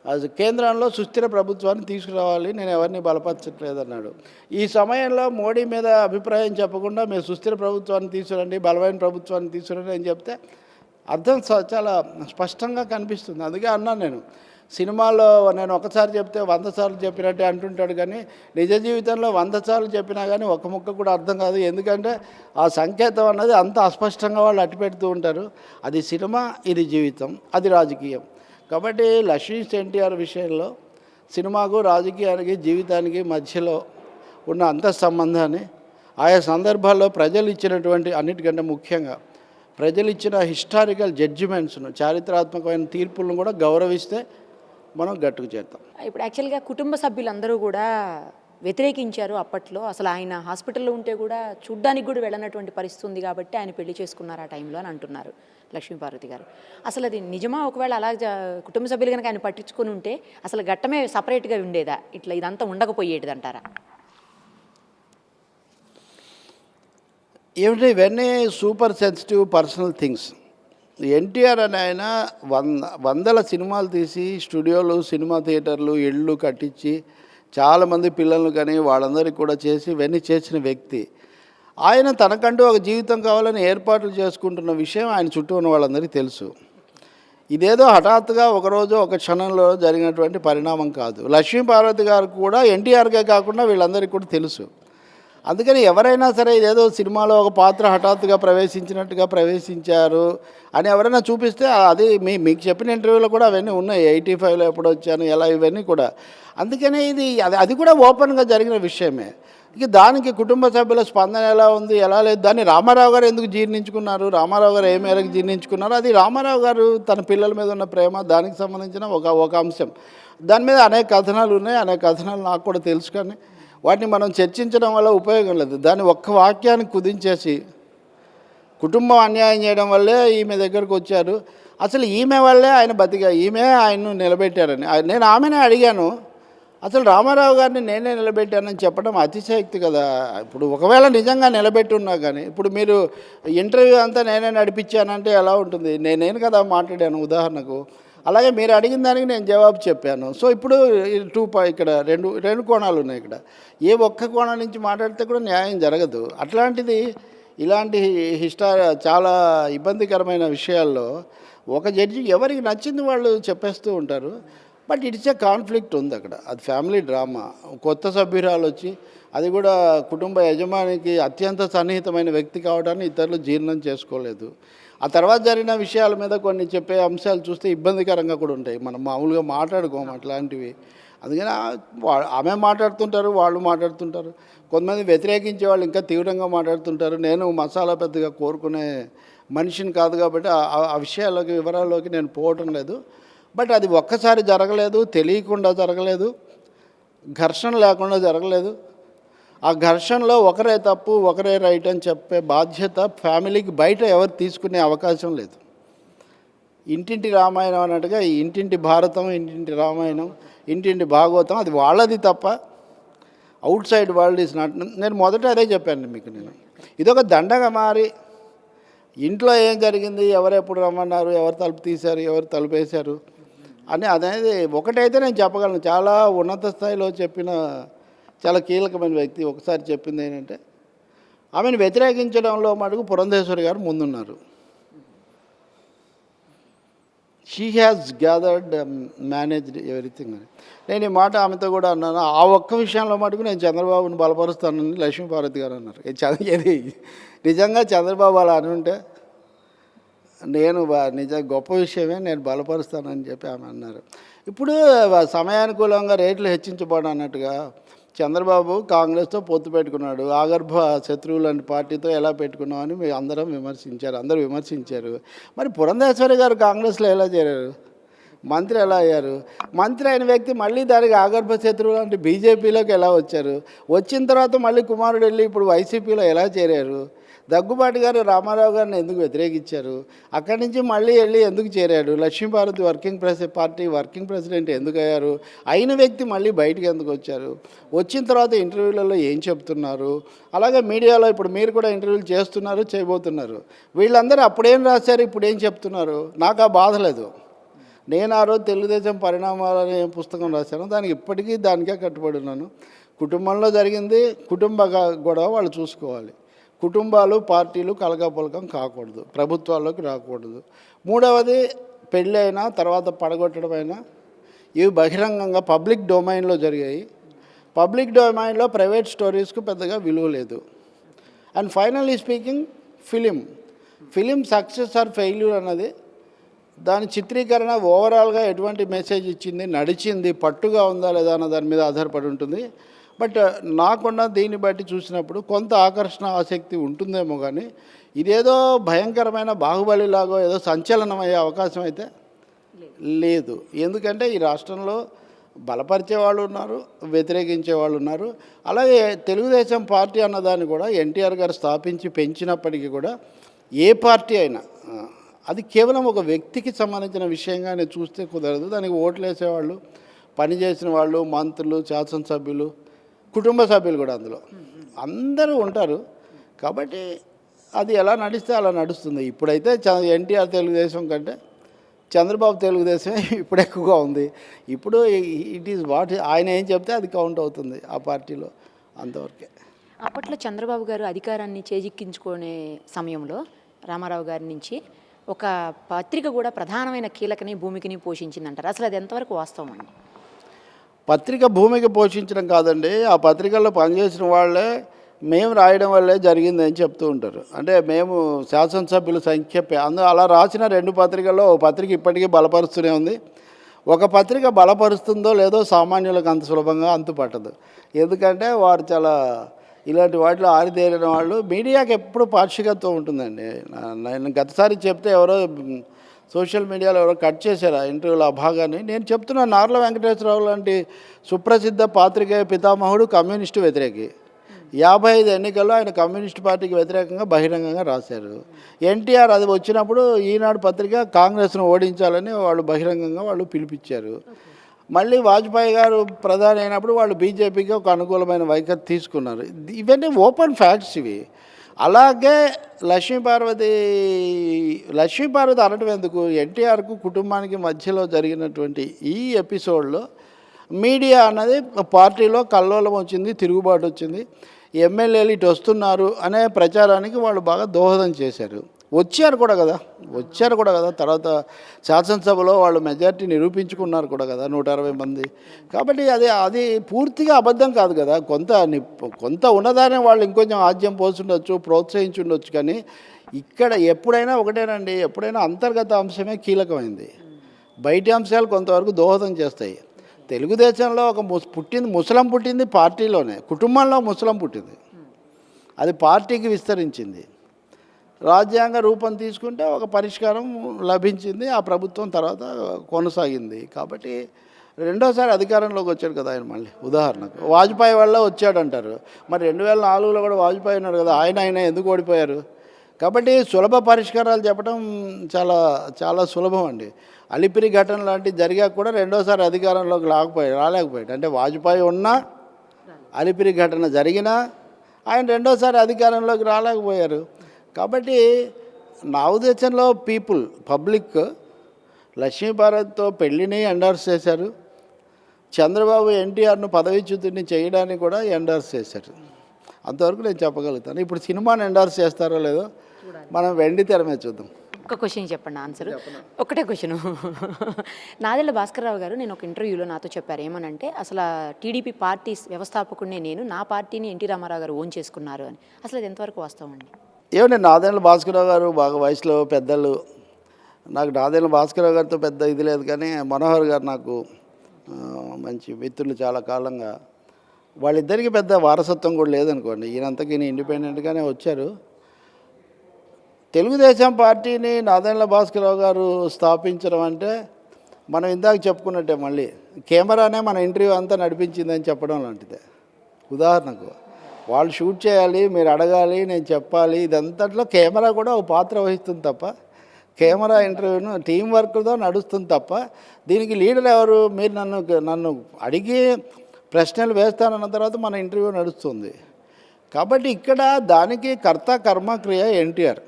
అది కేంద్రంలో సుస్థిర ప్రభుత్వాన్ని తీసుకురావాలి, నేను ఎవరిని బలపరచట్లేదన్నాడు. ఈ సమయంలో మోడీ మీద అభిప్రాయం చెప్పకుండా మీరు సుస్థిర ప్రభుత్వాన్ని తీసుకురండి, బలమైన ప్రభుత్వాన్ని తీసుకురండి అని చెప్తే అర్థం చాలా స్పష్టంగా కనిపిస్తుంది. అందుకే అన్నాను నేను, సినిమాలో నేను ఒకసారి చెప్తే 100 సార్లు చెప్పినట్టే అంటుంటాడు, కానీ నిజ జీవితంలో 100 సార్లు చెప్పినా కానీ ఒక ముక్క కూడా అర్థం కాదు. ఎందుకంటే ఆ సంకేతం అన్నది అంత అస్పష్టంగా వాళ్ళు అట్టిపెడుతూ ఉంటారు. అది సినిమా, ఇది జీవితం, అది రాజకీయం. కాబట్టి లక్ష్మీస్ ఎన్టీఆర్ విషయంలో సినిమాకు, రాజకీయానికి, జీవితానికి మధ్యలో ఉన్న అంత సంబంధాన్ని ఆయా సందర్భాల్లో ప్రజలు ఇచ్చినటువంటి, అన్నిటికంటే ముఖ్యంగా ప్రజలు ఇచ్చిన హిస్టారికల్ జడ్జిమెంట్స్ను, చారిత్రాత్మకమైన తీర్పులను కూడా గౌరవిస్తే మనం గట్టుకు చేద్దాం. ఇప్పుడు యాక్చువల్గా కుటుంబ సభ్యులందరూ కూడా వ్యతిరేకించారు అప్పట్లో. అసలు ఆయన హాస్పిటల్లో ఉంటే కూడా చూడ్డానికి కూడా వెళ్ళనటువంటి పరిస్థితి ఉంది కాబట్టి ఆయన పెళ్లి చేసుకున్నారు ఆ టైంలో అని అంటున్నారు లక్ష్మీపార్వతి గారు. అసలు అది నిజమా? ఒకవేళ అలా కుటుంబ సభ్యులు కనుక ఆయన పట్టించుకొని ఉంటే అసలు ఘట్టమే సపరేట్గా ఉండేదా, ఇట్లా ఇదంతా ఉండకపోయేది అంటారా? ఏమిటి ఇవన్నీ super sensitive personal things. NTR అని ఆయన వందల సినిమాలు తీసి స్టూడియోలు, సినిమా థియేటర్లు, ఇళ్ళు కట్టించి చాలామంది పిల్లలను కానీ వాళ్ళందరికీ కూడా చేసి ఇవన్నీ చేసిన వ్యక్తి. ఆయన తనకంటూ ఒక జీవితం కావాలని ఏర్పాట్లు చేసుకుంటున్న విషయం ఆయన చుట్టూ ఉన్న వాళ్ళందరికీ తెలుసు. ఇదేదో హఠాత్తుగా ఒకరోజు ఒక క్షణంలో జరిగినటువంటి పరిణామం కాదు. లక్ష్మీపార్వతి గారు కూడా ఎన్టీఆర్కే కాకుండా వీళ్ళందరికీ కూడా తెలుసు. అందుకని ఎవరైనా సరే ఇదేదో సినిమాలో ఒక పాత్ర హఠాత్తుగా ప్రవేశించినట్టుగా ప్రవేశించారు అని ఎవరైనా చూపిస్తే అది మీకు చెప్పిన ఇంటర్వ్యూలో కూడా అవన్నీ ఉన్నాయి. 85లో ఎప్పుడు వచ్చాను ఎలా, ఇవన్నీ కూడా. అందుకని అది కూడా ఓపెన్గా జరిగిన విషయమే. ఇక దానికి కుటుంబ సభ్యుల స్పందన ఎలా ఉంది, ఎలా లేదు, దాన్ని రామారావు గారు ఎందుకు జీర్ణించుకున్నారు, రామారావు గారు ఏ మేరకు జీర్ణించుకున్నారు, అది రామారావు గారు తన పిల్లల మీద ఉన్న ప్రేమ, దానికి సంబంధించిన ఒక అంశం. దాని మీద అనేక కథనాలు ఉన్నాయి, అనేక కథనాలు నాకు కూడా తెలుసు, కానీ వాటిని మనం చర్చించడం వల్ల ఉపయోగం లేదు. దాన్ని ఒక్క వాక్యాన్ని కుదించేసి కుటుంబం అన్యాయం చేయడం వల్లే ఈమె దగ్గరకు వచ్చారు, అసలు ఈమె వల్లే ఆయన ఈమె ఆయన్ను నిలబెట్టారని నేను ఆమెనే అడిగాను. అసలు రామారావు గారిని నేనే నిలబెట్టానని చెప్పడం అతిశయోక్తి కదా. ఇప్పుడు ఒకవేళ నిజంగా నిలబెట్టి ఉన్నా కానీ, ఇప్పుడు మీరు ఇంటర్వ్యూ అంతా నేనే నడిపించానంటే ఎలా ఉంటుంది? నేను కదా మాట్లాడాను ఉదాహరణకు. అలాగే మీరు అడిగిన దానికి నేను జవాబు చెప్పాను. సో ఇప్పుడు ఇక్కడ రెండు కోణాలు ఉన్నాయి. ఇక్కడ ఏ ఒక్క కోణం నుంచి మాట్లాడితే కూడా న్యాయం జరగదు. అట్లాంటిది ఇలాంటి చాలా ఇబ్బందికరమైన విషయాల్లో ఒక జడ్జి ఎవరికి నచ్చింది వాళ్ళు చెప్పేస్తూ ఉంటారు. బట్ ఇట్స్ ఏ కాన్ఫ్లిక్ట్ ఉంది అక్కడ. అది ఫ్యామిలీ డ్రామా. కొత్త సభ్యురాలు వచ్చి, అది కూడా కుటుంబ యజమానికి అత్యంత సన్నిహితమైన వ్యక్తి కావడాన్ని ఇతరులు జీర్ణం చేసుకోలేదు. ఆ తర్వాత జరిగిన విషయాల మీద కొన్ని చెప్పే అంశాలు చూస్తే ఇబ్బందికరంగా కూడా ఉంటాయి. మనం మామూలుగా మాట్లాడుకోము అట్లాంటివి. అందుకని ఆమె మాట్లాడుతుంటారు, వాళ్ళు మాట్లాడుతుంటారు. కొంతమంది వ్యతిరేకించే వాళ్ళు ఇంకా తీవ్రంగా మాట్లాడుతుంటారు. నేను మసాలా పెద్దగా కోరుకునే మనిషిని కాదు కాబట్టి ఆ విషయాల్లోకి, వివరాల్లోకి నేను పోవటం లేదు. బట్ అది ఒక్కసారి జరగలేదు, తెలియకుండా జరగలేదు, ఘర్షణ లేకుండా జరగలేదు. ఆ ఘర్షణలో ఒకరే తప్పు, ఒకరే రైట్ అని చెప్పే బాధ్యత ఫ్యామిలీకి బయట ఎవరు తీసుకునే అవకాశం లేదు. ఇంటింటి రామాయణం అన్నట్టుగా ఇంటింటి భారతం, ఇంటింటి రామాయణం, ఇంటింటి భాగవతం అది వాళ్ళది తప్ప out side world is not. నేను మొదట అదే చెప్పాను మీకు. నేను ఇదొక దండగా మారి ఇంట్లో ఏం జరిగింది, ఎవరు ఎప్పుడు రమ్మన్నారు, ఎవరు తలుపు తీశారు, ఎవరు తలుపు వేశారు అని అనేది ఒకటైతే నేను చెప్పగలను. చాలా ఉన్నత స్థాయిలో చెప్పిన చాలా కీలకమైన వ్యక్తి ఒకసారి చెప్పింది ఏంటంటే, ఆమెను వ్యతిరేకించడంలో మటుకు పురంధేశ్వరి గారు ముందున్నారు. She has gathered, managed everything అని నేను ఈ మాట ఆమెతో కూడా అన్నాను. ఆ ఒక్క విషయంలో మటుకు నేను చంద్రబాబుని బలపరుస్తానని లక్ష్మీపార్వతి గారు అన్నారు. నిజంగా చంద్రబాబు అలా అని ఉంటే నేను నిజంగా గొప్ప విషయమే, నేను బలపరుస్తానని చెప్పి ఆమె అన్నారు. ఇప్పుడు సమయానుకూలంగా రేట్లు హెచ్చించబడి అన్నట్టుగా చంద్రబాబు కాంగ్రెస్తో పొత్తు పెట్టుకున్నాడు. ఆగర్భ శత్రువులు లాంటి పార్టీతో ఎలా పెట్టుకున్నామని మీరు అందరూ విమర్శించారు. మరి పురంధేశ్వరి గారు కాంగ్రెస్లో ఎలా చేరారు? మంత్రి ఎలా అయ్యారు? మంత్రి అయిన వ్యక్తి మళ్ళీ దానికి ఆగర్భ శత్రువులు అంటే బీజేపీలోకి ఎలా వచ్చారు? వచ్చిన తర్వాత మళ్ళీ కుమారుడు వెళ్ళి ఇప్పుడు వైసీపీలో ఎలా చేరారు? దగ్గుబాటి గారు రామారావు గారిని ఎందుకు వ్యతిరేకించారు? అక్కడి నుంచి మళ్ళీ వెళ్ళి ఎందుకు చేరాడు? లక్ష్మీపార్వతి వర్కింగ్ ప్రెసిడెంట్ ఎందుకు అయ్యారు? అయిన వ్యక్తి మళ్ళీ బయటికి ఎందుకు వచ్చారు? వచ్చిన తర్వాత ఇంటర్వ్యూలలో ఏం చెప్తున్నారు? అలాగే మీడియాలో ఇప్పుడు మీరు కూడా ఇంటర్వ్యూలు చేస్తున్నారు, చేయబోతున్నారు. వీళ్ళందరూ అప్పుడేం రాశారు, ఇప్పుడు ఏం చెప్తున్నారు? నాకు ఆ బాధ లేదు. నేను ఆ రోజు తెలుగుదేశం పరిణామాలు అనే పుస్తకం రాశాను, దానికే కట్టుబడి ఉన్నాను. కుటుంబంలో జరిగింది కుటుంబ గొడవ వాళ్ళు చూసుకోవాలి. కుటుంబాలు పార్టీలు కలగాపులకం కాకూడదు, ప్రభుత్వాల్లోకి రాకూడదు. మూడవది పెళ్ళి అయినా తర్వాత పడగొట్టడమైనా ఇవి బహిరంగంగా పబ్లిక్ డొమైన్లో జరిగాయి. పబ్లిక్ డొమైన్లో ప్రైవేట్ స్టోరీస్కు పెద్దగా విలువ లేదు. And finally speaking film success or failure అన్నది దాని చిత్రీకరణ ఓవరాల్గా ఎటువంటి మెసేజ్ ఇచ్చింది, నడిచింది, పట్టుగా ఉందా లేదా అన్న దాని మీద ఆధారపడి ఉంటుంది. బట్ నాకున్న దీన్ని బట్టి చూసినప్పుడు కొంత ఆకర్షణ ఆసక్తి ఉంటుందేమో, కానీ ఇదేదో భయంకరమైన బాహుబలిలాగో ఏదో సంచలనం అయ్యే అవకాశం అయితే లేదు. ఎందుకంటే ఈ రాష్ట్రంలో బలపరిచే వాళ్ళు ఉన్నారు, వ్యతిరేకించే వాళ్ళు ఉన్నారు. అలాగే తెలుగుదేశం పార్టీ అన్నదాన్ని కూడా ఎన్టీఆర్ గారు స్థాపించి పెంచినప్పటికీ కూడా ఏ పార్టీ అయినా అది కేవలం ఒక వ్యక్తికి సంబంధించిన విషయంగానే చూస్తే కుదరదు. దానికి ఓట్లు వేసేవాళ్ళు, పనిచేసిన వాళ్ళు, మంత్రులు, శాసనసభ్యులు, కుటుంబ సభ్యులు కూడా అందులో అందరూ ఉంటారు. కాబట్టి అది ఎలా నడిస్తే అలా నడుస్తుంది. ఇప్పుడైతే ఎన్టీఆర్ తెలుగుదేశం కంటే చంద్రబాబు తెలుగుదేశమే ఇప్పుడు ఎక్కువగా ఉంది. ఇప్పుడు ఇట్ ఈజ్ వాట్ ఆయన ఏం చెప్తే అది కౌంట్ అవుతుంది ఆ పార్టీలో, అంతవరకే. అప్పట్లో చంద్రబాబు గారు అధికారాన్ని చేజిక్కించుకునే సమయంలో రామారావు గారి నుంచి ఒక పత్రిక కూడా ప్రధానమైన కీలకని భూమికని పోషించిందంటారు. అసలు అది ఎంతవరకు వాస్తవం అండి? పత్రిక భూమికి పోషించడం కాదండి, ఆ పత్రికల్లో పనిచేసిన వాళ్ళే మేము రాయడం వల్లే జరిగింది అని చెప్తూ ఉంటారు. అంటే మేము శాసనసభ్యుల సంఖ్య అలా రాసిన 2 పత్రికల్లో ఒక పత్రిక ఇప్పటికీ బలపరుస్తూనే ఉంది. ఒక పత్రిక బలపరుస్తుందో లేదో సామాన్యులకు అంత సులభంగా అంతుపట్టదు. ఎందుకంటే వారు చాలా ఇలాంటి వాటిలో ఆరితేరిన వాళ్ళు. మీడియాకి ఎప్పుడు పార్షికత్వం ఉంటుందండి. నేను గతసారి చెప్తే ఎవరో సోషల్ మీడియాలో ఎవరో కట్ చేశారు ఆ ఇంటర్వ్యూలో ఆ భాగాన్ని. నేను చెప్తున్నా, నార్ల వెంకటేశ్వరరావు లాంటి సుప్రసిద్ధ పాత్రికేయ పితామహుడు కమ్యూనిస్టు వ్యతిరేకి. 55 ఎన్నికల్లో ఆయన కమ్యూనిస్ట్ పార్టీకి వ్యతిరేకంగా బహిరంగంగా రాశారు. ఎన్టీఆర్ అది వచ్చినప్పుడు ఈనాడు పత్రిక కాంగ్రెస్ను ఓడించాలని వాళ్ళు బహిరంగంగా పిలిపించారు. మళ్ళీ వాజ్పేయి గారు ప్రధాని అయినప్పుడు వాళ్ళు బీజేపీకి ఒక అనుకూలమైన వైఖరి తీసుకున్నారు. ఇవన్నీ ఓపెన్ ఫ్యాక్ట్స్ ఇవి. అలాగే లక్ష్మీపార్వతి అనటం ఎందుకు? ఎన్టీఆర్కు కుటుంబానికి మధ్యలో జరిగినటువంటి ఈ ఎపిసోడ్లో మీడియా అన్నది పార్టీలో కల్లోలం వచ్చింది, తిరుగుబాటు వచ్చింది. ఎమ్మెల్యేలు ఇటు వస్తున్నారు అనే ప్రచారానికి వాళ్ళు బాగా దోహదం చేశారు. వచ్చారు కూడా కదా. తర్వాత శాసనసభలో వాళ్ళు మెజారిటీ నిరూపించుకున్నారు కూడా కదా, 160 మంది. కాబట్టి అది పూర్తిగా అబద్ధం కాదు కదా. కొంత ఉన్నదానే వాళ్ళు ఇంకొంచెం ఆద్యం పోతుండొచ్చు, ప్రోత్సహించుండొచ్చు. కానీ ఇక్కడ ఎప్పుడైనా ఒకటేనండి, ఎప్పుడైనా అంతర్గత అంశమే కీలకమైంది. బయటి అంశాలు కొంతవరకు దోహదం చేస్తాయి. తెలుగుదేశంలో ఒక ముసలం పుట్టింది పార్టీలోనే, కుటుంబంలో ముసలం పుట్టింది, అది పార్టీకి విస్తరించింది. రాజ్యాంగ రూపం తీసుకుంటే ఒక పరిష్కారం లభించింది. ఆ ప్రభుత్వం తర్వాత కొనసాగింది. కాబట్టి రెండోసారి అధికారంలోకి వచ్చాడు కదా ఆయన. మళ్ళీ ఉదాహరణకు వాజ్పేయి వల్ల వచ్చాడంటారు. మరి 2004లో కూడా వాజ్పేయి ఉన్నాడు కదా, ఆయన ఎందుకు ఓడిపోయారు? కాబట్టి సులభ పరిష్కారాలు చెప్పడం చాలా చాలా సులభం అండి. అలిపిరి ఘటన లాంటివి జరిగాక కూడా రెండోసారి అధికారంలోకి రాలేకపోయాడు. అంటే వాజ్పేయి ఉన్నా, అలిపిరి ఘటన జరిగినా ఆయన రెండోసారి అధికారంలోకి రాలేకపోయారు. కాబట్టి నా ఉద్దేశంలో పబ్లిక్ లక్ష్మీపార్వతితో పెళ్లిని ఎండార్స్ చేశారు. చంద్రబాబు ఎన్టీఆర్ను పదవీచ్యుతుడిని చేయడానికి కూడా ఎండార్స్ చేశారు. అంతవరకు నేను చెప్పగలుగుతాను. ఇప్పుడు సినిమాని ఎండార్స్ చేస్తారో లేదో మనం వెండి తెర మీద చూద్దాం. ఒక్క క్వశ్చన్ చెప్పండి, ఆన్సర్ ఒకటే క్వశ్చన్. నాదెళ్ల భాస్కర్రావు గారు నేను ఒక ఇంటర్వ్యూలో నాతో చెప్పారు ఏమనంటే, అసలు టీడీపీ పార్టీ వ్యవస్థాపకుడినే నేను, నా పార్టీని ఎన్టీ రామారావు గారు ఓన్ చేసుకున్నారు అని. అసలు అది ఎంతవరకు వాస్తవం అండి? ఏమండి, నాదెళ్ల భాస్కర్రావు గారు బాగా వయసులో పెద్దలు, నాకు నాదెండ్ల భాస్కరరావు గారితో పెద్ద ఇది లేదు, కానీ మనోహర్ గారు నాకు మంచి మిత్రులు చాలా కాలంగా. వాళ్ళిద్దరికీ పెద్ద వారసత్వం కూడా లేదనుకోండి, ఈయనంతకీ ఇండిపెండెంట్గానే వచ్చారు. తెలుగుదేశం పార్టీని నాదెండ్ల భాస్కరరావు గారు స్థాపించడం అంటే మనం ఇందాక చెప్పుకున్నట్టే, మళ్ళీ కెమెరానే మన ఇంటర్వ్యూ అంతా నడిపించిందని చెప్పడం లాంటిదే. ఉదాహరణకు వాళ్ళు షూట్ చేయాలి, మీరు అడగాలి, నేను చెప్పాలి, ఇదంతట్లో కెమెరా కూడా ఒక పాత్ర వహిస్తుంది తప్ప, కెమెరా ఇంటర్వ్యూను టీం వర్క్తో నడుస్తుంది తప్ప, దీనికి లీడర్ ఎవరు? మీరు నన్ను అడిగి ప్రశ్నలు వేస్తానన్న తర్వాత మన ఇంటర్వ్యూ నడుస్తుంది. కాబట్టి ఇక్కడ దానికి కర్త కర్మ క్రియ ఎన్టీఆర్.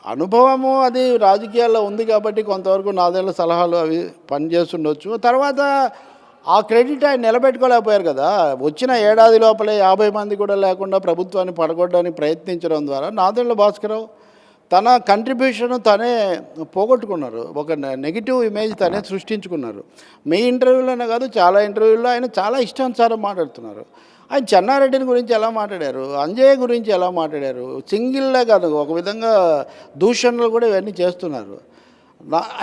అనుభవము అది రాజకీయాల్లో ఉంది కాబట్టి కొంతవరకు నాదేళ్ల సలహాలు అవి పనిచేస్తుండొచ్చు. తర్వాత ఆ క్రెడిట్ ఆయన నిలబెట్టుకోలేకపోయారు కదా. వచ్చిన ఏడాది లోపలే 50 మంది కూడా లేకుండా ప్రభుత్వాన్ని పడగొట్టడానికి ప్రయత్నించడం ద్వారా నాదెండ్ల భాస్కరరావు తన కంట్రిబ్యూషన్ తనే పోగొట్టుకున్నారు. ఒక నెగిటివ్ ఇమేజ్ తనే సృష్టించుకున్నారు. మీ ఇంటర్వ్యూలోనే కాదు, చాలా ఇంటర్వ్యూల్లో ఆయన చాలా ఇష్టానుసారం మాట్లాడుతున్నారు. ఆయన చెన్నారెడ్డిని గురించి ఎలా మాట్లాడారు, అంజయ్య గురించి ఎలా మాట్లాడారు, సింగిల్లా కాదు, ఒక విధంగా దూషణలు కూడా ఇవన్నీ చేస్తున్నారు.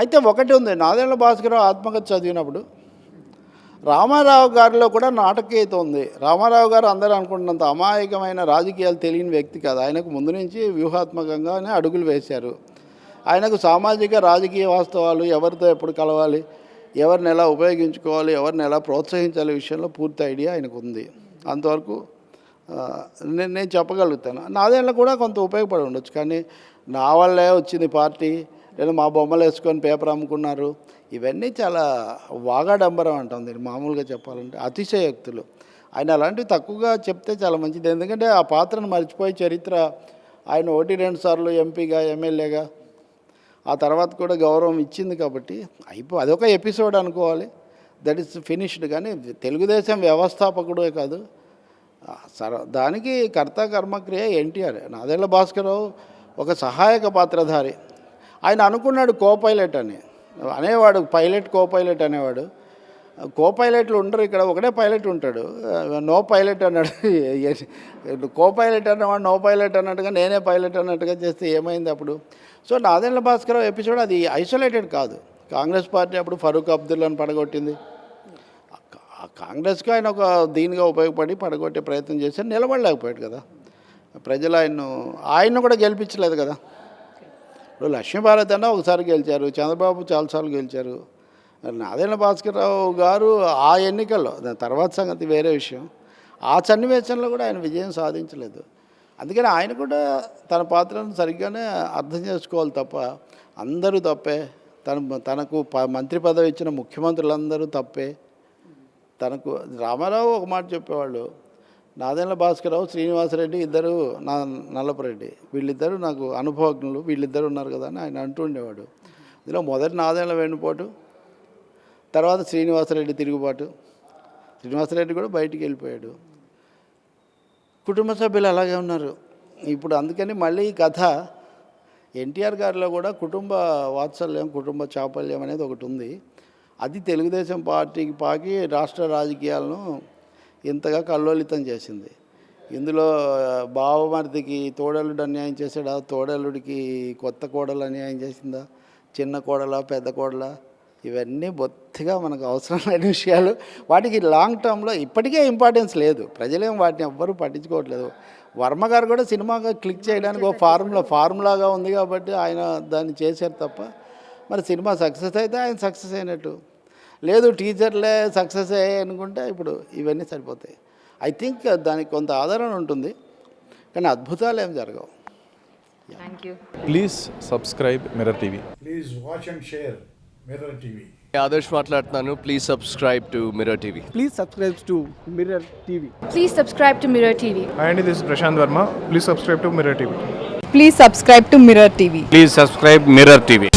అయితే ఒకటి ఉంది, నాదెండ్ల భాస్కరరావు ఆత్మకథ చదివినప్పుడు రామారావు గారిలో కూడా నాటకీయత ఉంది. రామారావు గారు అందరూ అనుకుంటున్నంత అమాయకమైన రాజకీయాలు తెలియని వ్యక్తి కాదు. ఆయనకు ముందు నుంచి వ్యూహాత్మకంగానే అడుగులు వేశారు. ఆయనకు సామాజిక రాజకీయ వాస్తవాలు, ఎవరితో ఎప్పుడు కలవాలి, ఎవరిని ఎలా ఉపయోగించుకోవాలి, ఎవరిని ఎలా ప్రోత్సహించాలి విషయంలో పూర్తి ఐడియా ఆయనకు ఉంది. అంతవరకు నేను చెప్పగలుగుతాను. నాదేళ్ళ కూడా కొంత ఉపయోగపడి ఉండొచ్చు, కానీ నా వల్లే వచ్చింది పార్టీ, లేదా మా బొమ్మలు వేసుకొని పేపర్ అమ్ముకున్నారు, ఇవన్నీ చాలా వాగాడంబరం అంటాం దీన్ని మామూలుగా చెప్పాలంటే, అతిశయోక్తులు. ఆయన అలాంటివి తక్కువగా చెప్తే చాలా మంచిది. ఎందుకంటే ఆ పాత్రను మర్చిపోయే చరిత్ర ఆయన 1-2 సార్లు ఎంపీగా, ఎమ్మెల్యేగా, ఆ తర్వాత కూడా గౌరవం ఇచ్చింది కాబట్టి అదొక ఎపిసోడ్ అనుకోవాలి. That is finished. కానీ తెలుగుదేశం వ్యవస్థాపకుడే కాదు, దానికి కర్త కర్మక్రియ ఎన్టీఆర్. నాదెండ్ల భాస్కరరావు ఒక సహాయక పాత్రధారి. ఆయన అనుకున్నాడు కో-పైలట్ అనేవాడు, పైలట్ కో-పైలట్ అనేవాడు. కో-పైలట్లు ఉండరు ఇక్కడ, ఒకటే పైలట్ ఉంటాడు. నో పైలట్ అన్నాడు, కో-పైలట్ అన్నవాడు నో పైలట్ అన్నట్టుగా, నేనే పైలట్ అన్నట్టుగా చేస్తే ఏమైంది అప్పుడు? సో నాదెండ్ల భాస్కరరావు ఎపిసోడ్ అది ఐసోలేటెడ్ కాదు. కాంగ్రెస్ పార్టీ అప్పుడు ఫరూక్ అబ్దుల్లాని పడగొట్టింది. కాంగ్రెస్కి ఆయన ఒక దీనిగా ఉపయోగపడి పడగొట్టే ప్రయత్నం చేసి నిలబడలేకపోయాడు కదా. ప్రజలు ఆయన్ను కూడా గెలిపించలేదు కదా. ఇప్పుడు లక్ష్మీభారత్ అన్న ఒకసారి గెలిచారు, చంద్రబాబు చాలాసార్లు గెలిచారు. నాదెండ్ల భాస్కరరావు గారు ఆ ఎన్నికల్లో, దాని తర్వాత సంగతి వేరే విషయం, ఆ సన్నివేశంలో కూడా ఆయన విజయం సాధించలేదు. అందుకని ఆయన కూడా తన పాత్రను సరిగ్గానే అర్థం చేసుకోవాలి తప్ప అందరూ తప్పే, తనకు మంత్రి పదవి ఇచ్చిన ముఖ్యమంత్రులందరూ తప్పే. తనకు రామారావు ఒక మాట చెప్పేవాళ్ళు, నాదెండ్ల భాస్కరరావు, శ్రీనివాసరెడ్డి ఇద్దరు, నల్లపరెడ్డి, వీళ్ళిద్దరూ నాకు అనుభవజ్ఞులు, వీళ్ళిద్దరు ఉన్నారు కదా అని ఆయన అంటూ ఉండేవాడు. ఇందులో మొదటి నాదెండ్ల వెన్నుపోటు, తర్వాత శ్రీనివాసరెడ్డి తిరుగుబాటు. శ్రీనివాసరెడ్డి కూడా బయటికి వెళ్ళిపోయాడు. కుటుంబ సభ్యులు అలాగే ఉన్నారు ఇప్పుడు. అందుకని మళ్ళీ ఈ కథ ఎన్టీఆర్ గారిలో కూడా కుటుంబ వాత్సల్యం, కుటుంబ చాపల్యం అనేది ఒకటి ఉంది. అది తెలుగుదేశం పార్టీకి పాకి రాష్ట్ర రాజకీయాలను ఇంతగా కల్లోలితం చేసింది. ఇందులో బావమరిదికి తోడలుడు అన్యాయం చేశాడా, తోడలుడికి కొత్త కోడలు అన్యాయం చేసిందా, చిన్న కోడల పెద్ద కోడల, ఇవన్నీ బొత్తిగా మనకు అవసరం లేని విషయాలు. వాటికి లాంగ్ టర్మ్లో ఇప్పటికే ఇంపార్టెన్స్ లేదు, ప్రజలేం వాటిని ఎవ్వరూ పట్టించుకోవట్లేదు. వర్మ గారు కూడా సినిమాగా క్లిక్ చేయడానికి ఒక ఫార్ములాగా ఉంది కాబట్టి ఆయన దాన్ని చేశారు తప్ప, మరి సినిమా సక్సెస్ అయితే ఆయన సక్సెస్ అయినట్టు, లేదు టీచర్లే సక్సెస్ అయ్యాయి అనుకుంటే ఇప్పుడు ఇవన్నీ సరిపోతాయి. ఐ థింక్ దానికి కొంత ఆదరణ ఉంటుంది, కానీ అద్భుతాలు ఏం జరగవు. Thank you. Please subscribe Mirror TV. Please watch and share Mirror TV. Adarsh మాట్లాడుతున్నాను. Please subscribe to Mirror TV. Please subscribe to Mirror TV. Please subscribe to Mirror TV. Hi Andy, this is Prashant Verma. Please subscribe to Mirror TV. Please subscribe to Mirror TV. Please subscribe Mirror TV.